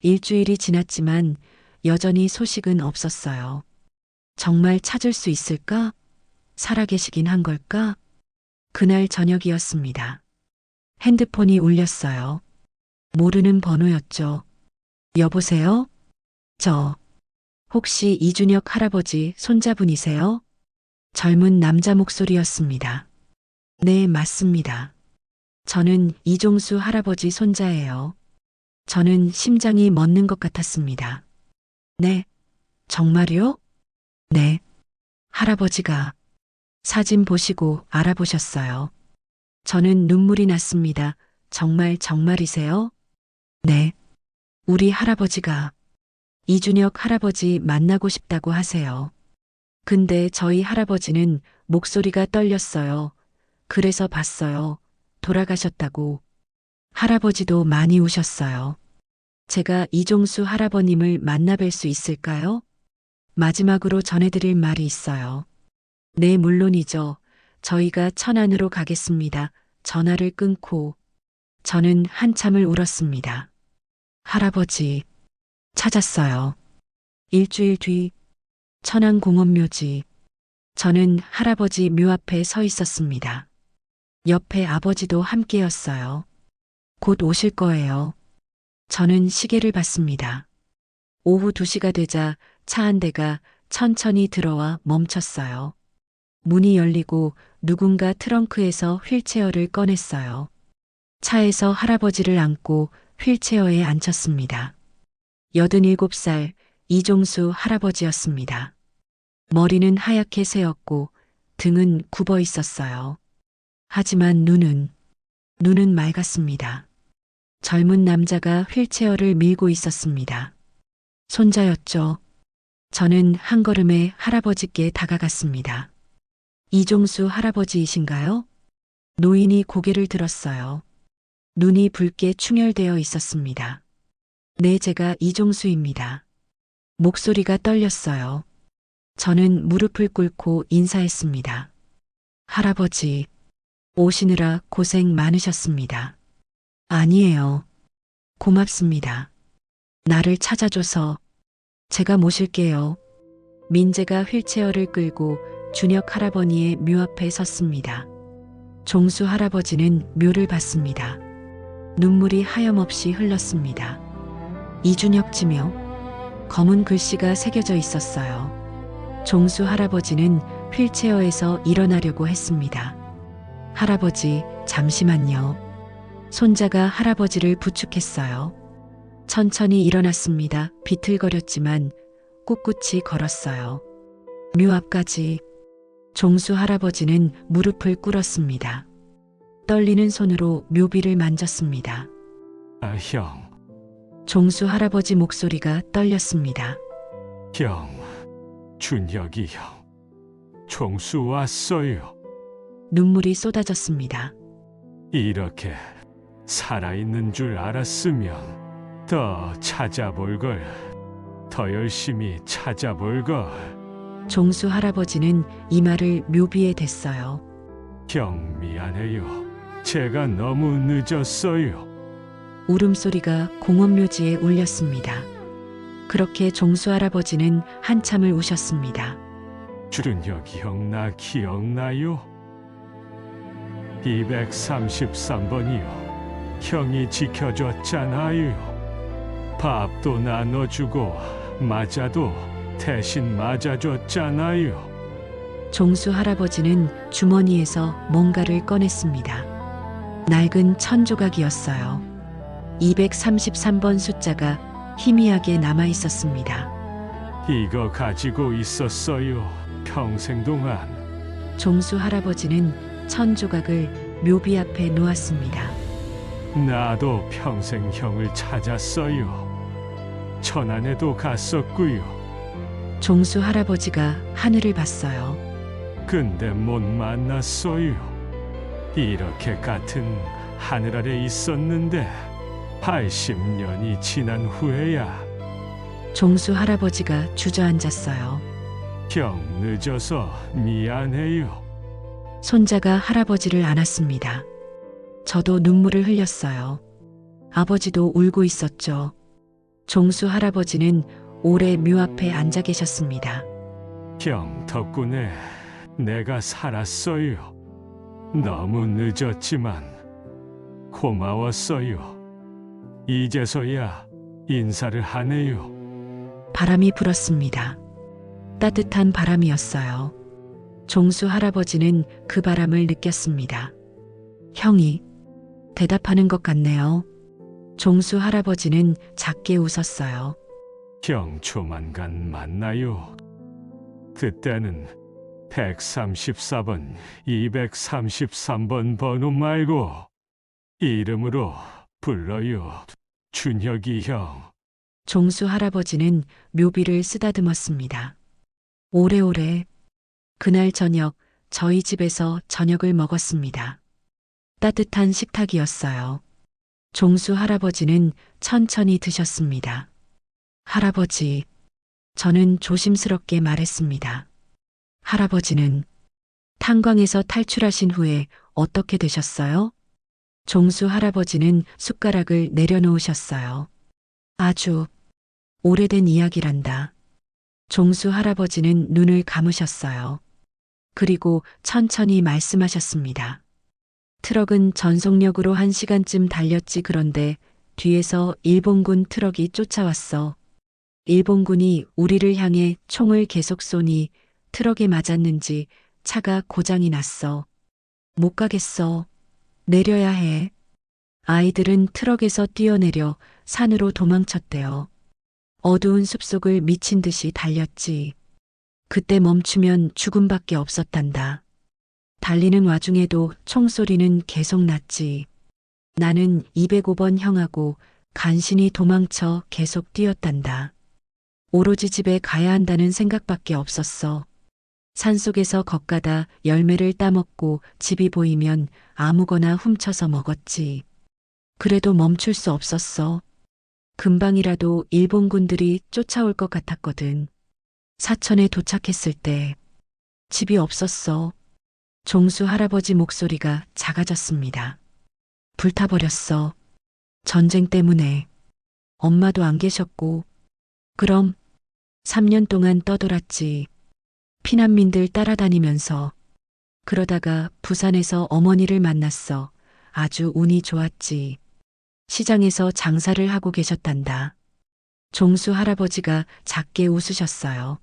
일주일이 지났지만 여전히 소식은 없었어요. 정말 찾을 수 있을까? 살아계시긴 한 걸까? 그날 저녁이었습니다. 핸드폰이 울렸어요. 모르는 번호였죠. 여보세요? 혹시 이준혁 할아버지 손자분이세요? 젊은 남자 목소리였습니다. 네, 맞습니다. 저는 이종수 할아버지 손자예요. 저는 심장이 멎는 것 같았습니다. 네, 정말요? 네. 할아버지가 사진 보시고 알아보셨어요. 저는 눈물이 났습니다. 정말이세요? 네. 우리 할아버지가 이준혁 할아버지 만나고 싶다고 하세요. 근데 저희 할아버지는 목소리가 떨렸어요. 그래서 봤어요. 돌아가셨다고. 할아버지도 많이 우셨어요. 제가 이종수 할아버님을 만나뵐 수 있을까요? 마지막으로 전해드릴 말이 있어요. 네, 물론이죠. 저희가 천안으로 가겠습니다. 전화를 끊고 저는 한참을 울었습니다. 할아버지, 찾았어요. 일주일 뒤 천안 공원묘지. 저는 할아버지 묘 앞에 서 있었습니다. 옆에 아버지도 함께였어요. 곧 오실 거예요. 저는 시계를 봤습니다. 오후 2시가 되자 차 한 대가 천천히 들어와 멈췄어요. 문이 열리고 누군가 트렁크에서 휠체어를 꺼냈어요. 차에서 할아버지를 안고 휠체어에 앉혔습니다. 87살 이종수 할아버지였습니다. 머리는 하얗게 새었고 등은 굽어 있었어요. 하지만 눈은 맑았습니다. 젊은 남자가 휠체어를 밀고 있었습니다. 손자였죠. 저는 한 걸음에 할아버지께 다가갔습니다. 이종수 할아버지이신가요? 노인이 고개를 들었어요. 눈이 붉게 충혈되어 있었습니다. 네, 제가 이종수입니다. 목소리가 떨렸어요. 저는 무릎을 꿇고 인사했습니다. 할아버지, 오시느라 고생 많으셨습니다. 아니에요. 고맙습니다. 나를 찾아줘서. 제가 모실게요. 민재가 휠체어를 끌고 준혁 할아버니의 묘 앞에 섰습니다. 종수 할아버지는 묘를 봤습니다. 눈물이 하염없이 흘렀습니다. 이준혁 지묘. 검은 글씨가 새겨져 있었어요. 종수 할아버지는 휠체어에서 일어나려고 했습니다. 할아버지, 잠시만요. 손자가 할아버지를 부축했어요. 천천히 일어났습니다. 비틀거렸지만 꿋꿋이 걸었어요. 묘 앞까지. 종수 할아버지는 무릎을 꿇었습니다. 떨리는 손으로 묘비를 만졌습니다. 형, 종수 할아버지 목소리가 떨렸습니다. 형, 준혁이 형, 종수 왔어요. 눈물이 쏟아졌습니다. 이렇게 살아있는 줄 알았으면 더 찾아볼 걸, 더 열심히 찾아볼 걸. 종수 할아버지는 이마를 묘비에 댔어요. 형, 미안해요. 제가 너무 늦었어요. 울음소리가 공원묘지에 울렸습니다. 그렇게 종수 할아버지는 한참을 우셨습니다. 준혁이 형 나 기억나요? 233번이요. 형이 지켜줬잖아요. 밥도 나눠주고 맞아도 대신 맞아줬잖아요. 종수 할아버지는 주머니에서 뭔가를 꺼냈습니다. 낡은 천조각이었어요. 233번 숫자가 희미하게 남아 있었습니다. 이거 가지고 있었어요. 평생 동안. 종수 할아버지는 천조각을 묘비 앞에 놓았습니다. 나도 평생 형을 찾았어요. 천안에도 갔었고요. 종수 할아버지가 하늘을 봤어요. 근데 못 만났어요. 이렇게 같은 하늘 아래 있었는데 80년이 지난 후에야. 종수 할아버지가 주저앉았어요. 형 늦어서 미안해요. 손자가 할아버지를 안았습니다. 저도 눈물을 흘렸어요. 아버지도 울고 있었죠. 종수 할아버지는 오래 묘 앞에 앉아 계셨습니다. 형 덕분에 내가 살았어요. 너무 늦었지만 고마웠어요. 이제서야 인사를 하네요. 바람이 불었습니다. 따뜻한 바람이었어요. 종수 할아버지는 그 바람을 느꼈습니다. 형이 대답하는 것 같네요. 종수 할아버지는 작게 웃었어요. 형 조만간 만나요. 그때는 134번, 233번 번호 말고 이름으로 불러요. 준혁이 형. 종수 할아버지는 묘비를 쓰다듬었습니다. 오래오래 그날 저녁 저희 집에서 저녁을 먹었습니다. 따뜻한 식탁이었어요. 종수 할아버지는 천천히 드셨습니다. 할아버지, 저는 조심스럽게 말했습니다. 할아버지는 탄광에서 탈출하신 후에 어떻게 되셨어요? 종수 할아버지는 숟가락을 내려놓으셨어요. 아주 오래된 이야기란다. 종수 할아버지는 눈을 감으셨어요. 그리고 천천히 말씀하셨습니다. 트럭은 전속력으로 1시간쯤 달렸지. 그런데 뒤에서 일본군 트럭이 쫓아왔어. 일본군이 우리를 향해 총을 계속 쏘니 트럭에 맞았는지 차가 고장이 났어. 못 가겠어. 내려야 해. 아이들은 트럭에서 뛰어내려 산으로 도망쳤대요. 어두운 숲속을 미친 듯이 달렸지. 그때 멈추면 죽음밖에 없었단다. 달리는 와중에도 총소리는 계속 났지. 나는 205번 형하고 간신히 도망쳐 계속 뛰었단다. 오로지 집에 가야 한다는 생각밖에 없었어. 산속에서 걷가다 열매를 따먹고 집이 보이면 아무거나 훔쳐서 먹었지. 그래도 멈출 수 없었어. 금방이라도 일본군들이 쫓아올 것 같았거든. 사천에 도착했을 때 집이 없었어. 종수 할아버지 목소리가 작아졌습니다. 불타버렸어. 전쟁 때문에. 엄마도 안 계셨고. 그럼 3년 동안 떠돌았지. 피난민들 따라다니면서. 그러다가 부산에서 어머니를 만났어. 아주 운이 좋았지. 시장에서 장사를 하고 계셨단다. 종수 할아버지가 작게 웃으셨어요.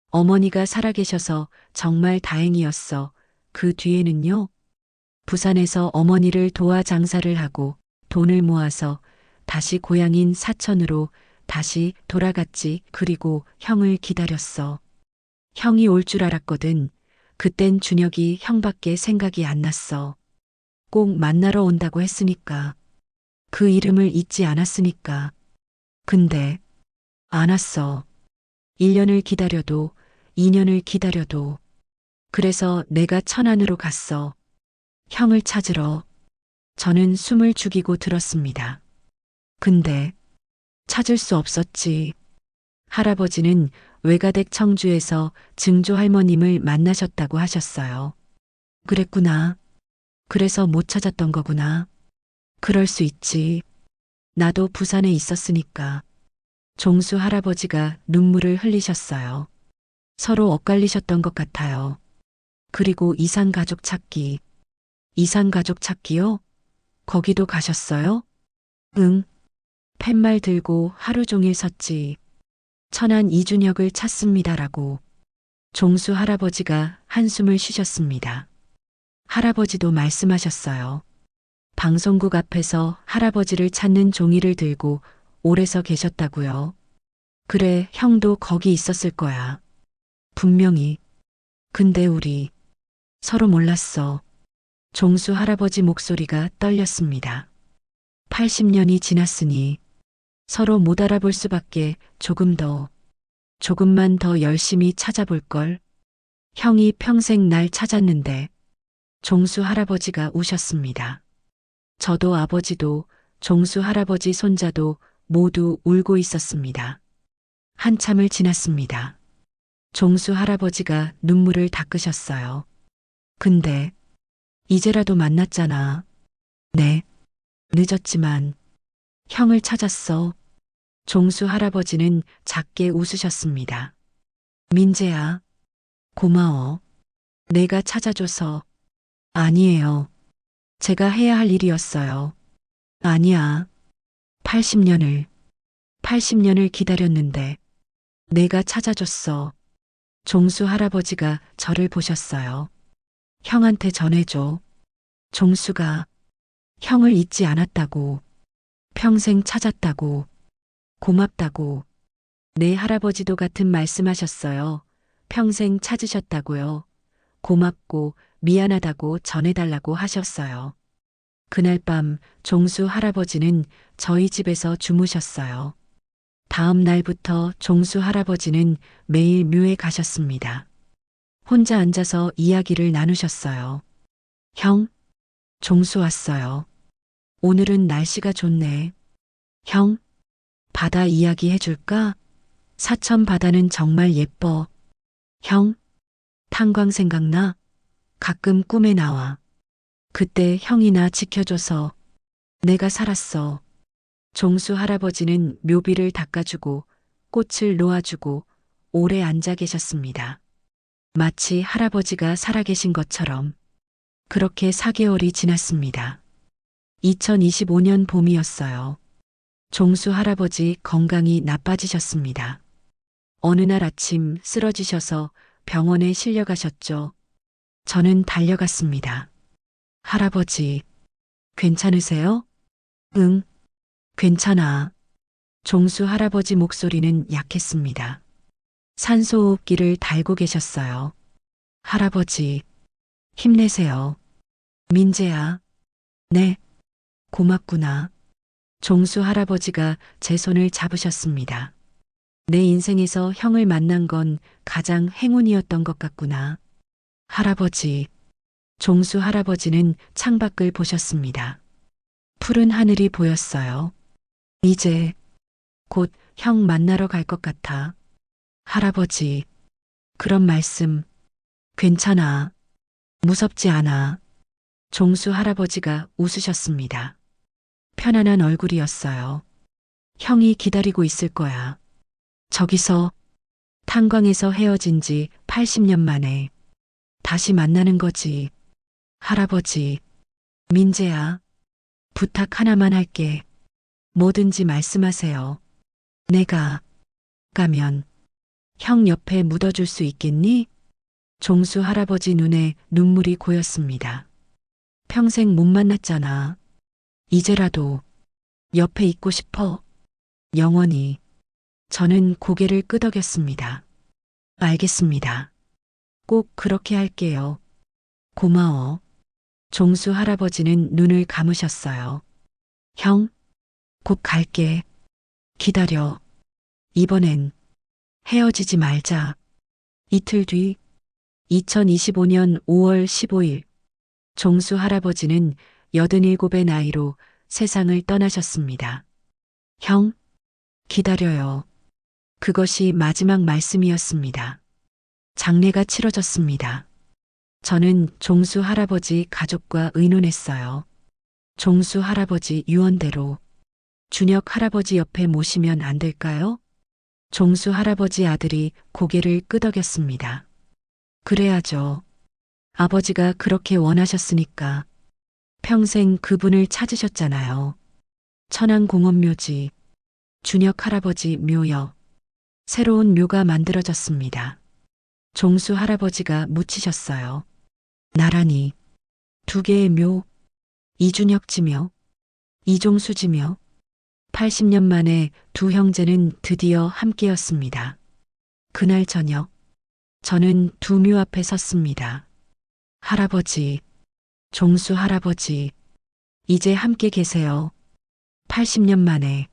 어머니가 살아계셔서 정말 다행이었어. 그 뒤에는요? 부산에서 어머니를 도와 장사를 하고 돈을 모아서 다시 고향인 사천으로 다시 돌아갔지. 그리고 형을 기다렸어. 형이 올 줄 알았거든. 그땐 준혁이 형밖에 생각이 안 났어. 꼭 만나러 온다고 했으니까. 그 이름을 잊지 않았으니까. 근데 안 왔어. 1년을 기다려도 2년을 기다려도. 그래서 내가 천안으로 갔어. 형을 찾으러. 저는 숨을 죽이고 들었습니다. 근데 찾을 수 없었지. 할아버지는 외가댁 청주에서 증조 할머님을 만나셨다고 하셨어요. 그랬구나. 그래서 못 찾았던 거구나. 그럴 수 있지. 나도 부산에 있었으니까. 종수 할아버지가 눈물을 흘리셨어요. 서로 엇갈리셨던 것 같아요. 그리고 이산가족 찾기. 이산가족 찾기요? 거기도 가셨어요? 응. 팻말 들고 하루 종일 섰지. 천안 이준혁을 찾습니다라고. 종수 할아버지가 한숨을 쉬셨습니다. 할아버지도 말씀하셨어요. 방송국 앞에서 할아버지를 찾는 종이를 들고 오래 서 계셨다고요. 그래, 형도 거기 있었을 거야. 분명히. 근데 우리 서로 몰랐어. 종수 할아버지 목소리가 떨렸습니다. 80년이 지났으니 서로 못 알아볼 수밖에. 조금만 더 열심히 찾아볼 걸. 형이 평생 날 찾았는데. 종수 할아버지가 우셨습니다. 저도 아버지도 종수 할아버지 손자도 모두 울고 있었습니다. 한참을 지났습니다. 종수 할아버지가 눈물을 닦으셨어요. 근데 이제라도 만났잖아. 네. 늦었지만 형을 찾았어. 종수 할아버지는 작게 웃으셨습니다. 민재야, 고마워. 내가 찾아줘서. 아니에요. 제가 해야 할 일이었어요. 아니야. 80년을 기다렸는데 내가 찾아줬어. 종수 할아버지가 저를 보셨어요. 형한테 전해줘. 종수가 형을 잊지 않았다고. 평생 찾았다고. 고맙다고. 네, 할아버지도 같은 말씀하셨어요. 평생 찾으셨다고요. 고맙고 미안하다고 전해달라고 하셨어요. 그날 밤 종수 할아버지는 저희 집에서 주무셨어요. 다음 날부터 종수 할아버지는 매일 묘에 가셨습니다. 혼자 앉아서 이야기를 나누셨어요. 형, 종수 왔어요. 오늘은 날씨가 좋네. 형, 바다 이야기 해줄까? 사천 바다는 정말 예뻐. 형, 탄광 생각나? 가끔 꿈에 나와. 그때 형이 나 지켜줘서 내가 살았어. 종수 할아버지는 묘비를 닦아주고 꽃을 놓아주고 오래 앉아 계셨습니다. 마치 할아버지가 살아계신 것처럼. 그렇게 4개월이 지났습니다. 2025년 봄이었어요. 종수 할아버지 건강이 나빠지셨습니다. 어느 날 아침 쓰러지셔서 병원에 실려가셨죠. 저는 달려갔습니다. 할아버지, 괜찮으세요? 응, 괜찮아. 종수 할아버지 목소리는 약했습니다. 산소호흡기를 달고 계셨어요. 할아버지, 힘내세요. 민재야. 네, 고맙구나. 종수 할아버지가 제 손을 잡으셨습니다. 내 인생에서 형을 만난 건 가장 행운이었던 것 같구나. 할아버지. 종수 할아버지는 창밖을 보셨습니다. 푸른 하늘이 보였어요. 이제 곧 형 만나러 갈 것 같아. 할아버지. 그런 말씀. 괜찮아. 무섭지 않아. 종수 할아버지가 웃으셨습니다. 편안한 얼굴이었어요. 형이 기다리고 있을 거야. 저기서 탄광에서 헤어진 지 80년 만에 다시 만나는 거지. 할아버지, 민재야, 부탁 하나만 할게. 뭐든지 말씀하세요. 내가 가면 형 옆에 묻어줄 수 있겠니? 종수 할아버지 눈에 눈물이 고였습니다. 평생 못 만났잖아. 이제라도 옆에 있고 싶어. 영원히. 저는 고개를 끄덕였습니다. 알겠습니다. 꼭 그렇게 할게요. 고마워. 종수 할아버지는 눈을 감으셨어요. 형, 곧 갈게. 기다려. 이번엔 헤어지지 말자. 이틀 뒤 2025년 5월 15일 종수 할아버지는 87의 나이로 세상을 떠나셨습니다. 형, 기다려요. 그것이 마지막 말씀이었습니다. 장례가 치러졌습니다. 저는 종수 할아버지 가족과 의논했어요. 종수 할아버지 유언대로 준혁 할아버지 옆에 모시면 안 될까요? 종수 할아버지 아들이 고개를 끄덕였습니다. 그래야죠. 아버지가 그렇게 원하셨으니까. 평생 그분을 찾으셨잖아요. 천안공원묘지, 준혁 할아버지 묘역, 새로운 묘가 만들어졌습니다. 종수 할아버지가 묻히셨어요. 나란히 2개의 묘, 이준혁 지묘, 이종수 지묘. 80년 만에 두 형제는 드디어 함께였습니다. 그날 저녁, 저는 두 묘 앞에 섰습니다. 할아버지, 종수 할아버지, 이제 함께 계세요. 80년 만에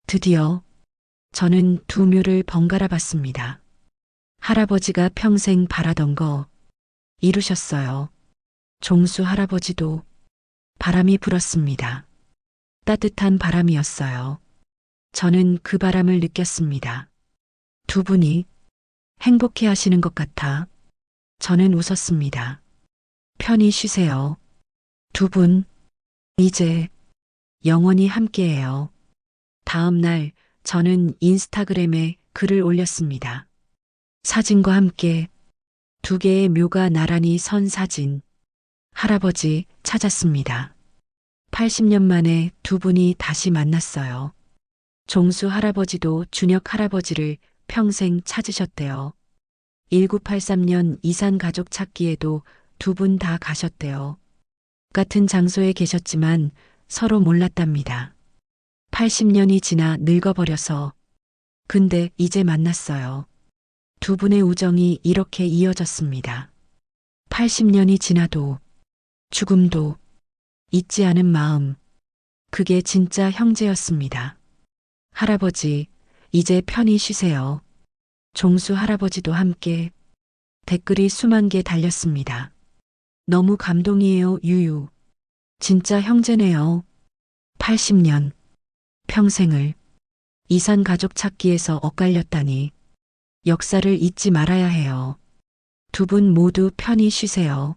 드디어 저는 두 묘를 번갈아 봤습니다. 할아버지가 평생 바라던 거 이루셨어요. 종수 할아버지도 바람이 불었습니다. 따뜻한 바람이었어요. 저는 그 바람을 느꼈습니다. 두 분이 행복해 하시는 것 같아. 저는 웃었습니다. 편히 쉬세요. 두 분, 이제 영원히 함께해요. 다음 날 저는 인스타그램에 글을 올렸습니다. 사진과 함께 2개의 묘가 나란히 선 사진. 할아버지 찾았습니다. 80년 만에 두 분이 다시 만났어요. 종수 할아버지도 준혁 할아버지를 평생 찾으셨대요. 1983년 이산 가족 찾기에도 두 분 다 가셨대요. 같은 장소에 계셨지만 서로 몰랐답니다. 80년이 지나 늙어버려서. 근데 이제 만났어요. 두 분의 우정이 이렇게 이어졌습니다. 80년이 지나도, 죽음도 잊지 않은 마음. 그게 진짜 형제였습니다. 할아버지, 이제 편히 쉬세요. 종수 할아버지도 함께. 댓글이 수만 개 달렸습니다. 너무 감동이에요, 유유. 진짜 형제네요. 80년. 평생을 이산 가족 찾기에서 엇갈렸다니. 역사를 잊지 말아야 해요. 두 분 모두 편히 쉬세요.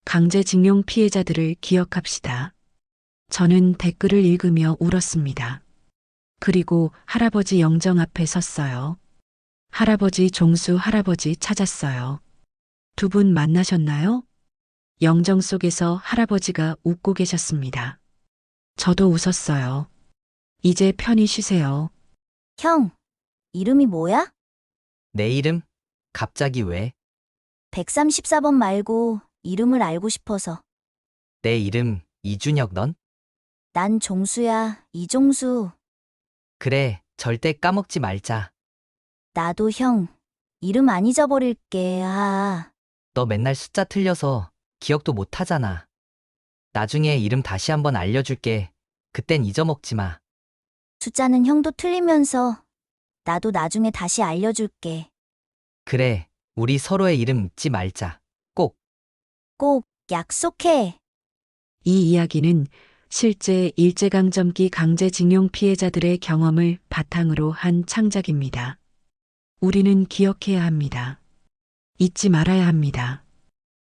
강제징용 피해자들을 기억합시다. 저는 댓글을 읽으며 울었습니다. 그리고 할아버지 영정 앞에 섰어요. 할아버지 종수 할아버지 찾았어요. 두 분 만나셨나요? 영정 속에서 할아버지가 웃고 계셨습니다. 저도 웃었어요. 이제 편히 쉬세요. 형, 이름이 뭐야? 내 이름? 갑자기 왜? 134번 말고 이름을 알고 싶어서. 내 이름 이준혁 넌? 난 종수야, 이종수. 그래, 절대 까먹지 말자. 나도 형, 이름 안 잊어버릴게. 너 맨날 숫자 틀려서 기억도 못 하잖아. 나중에 이름 다시 한번 알려줄게. 그땐 잊어먹지 마. 숫자는 형도 틀리면서 나도 나중에 다시 알려줄게. 그래, 우리 서로의 이름 잊지 말자. 꼭. 꼭 약속해. 이 이야기는 실제 일제강점기 강제징용 피해자들의 경험을 바탕으로 한 창작입니다. 우리는 기억해야 합니다. 잊지 말아야 합니다.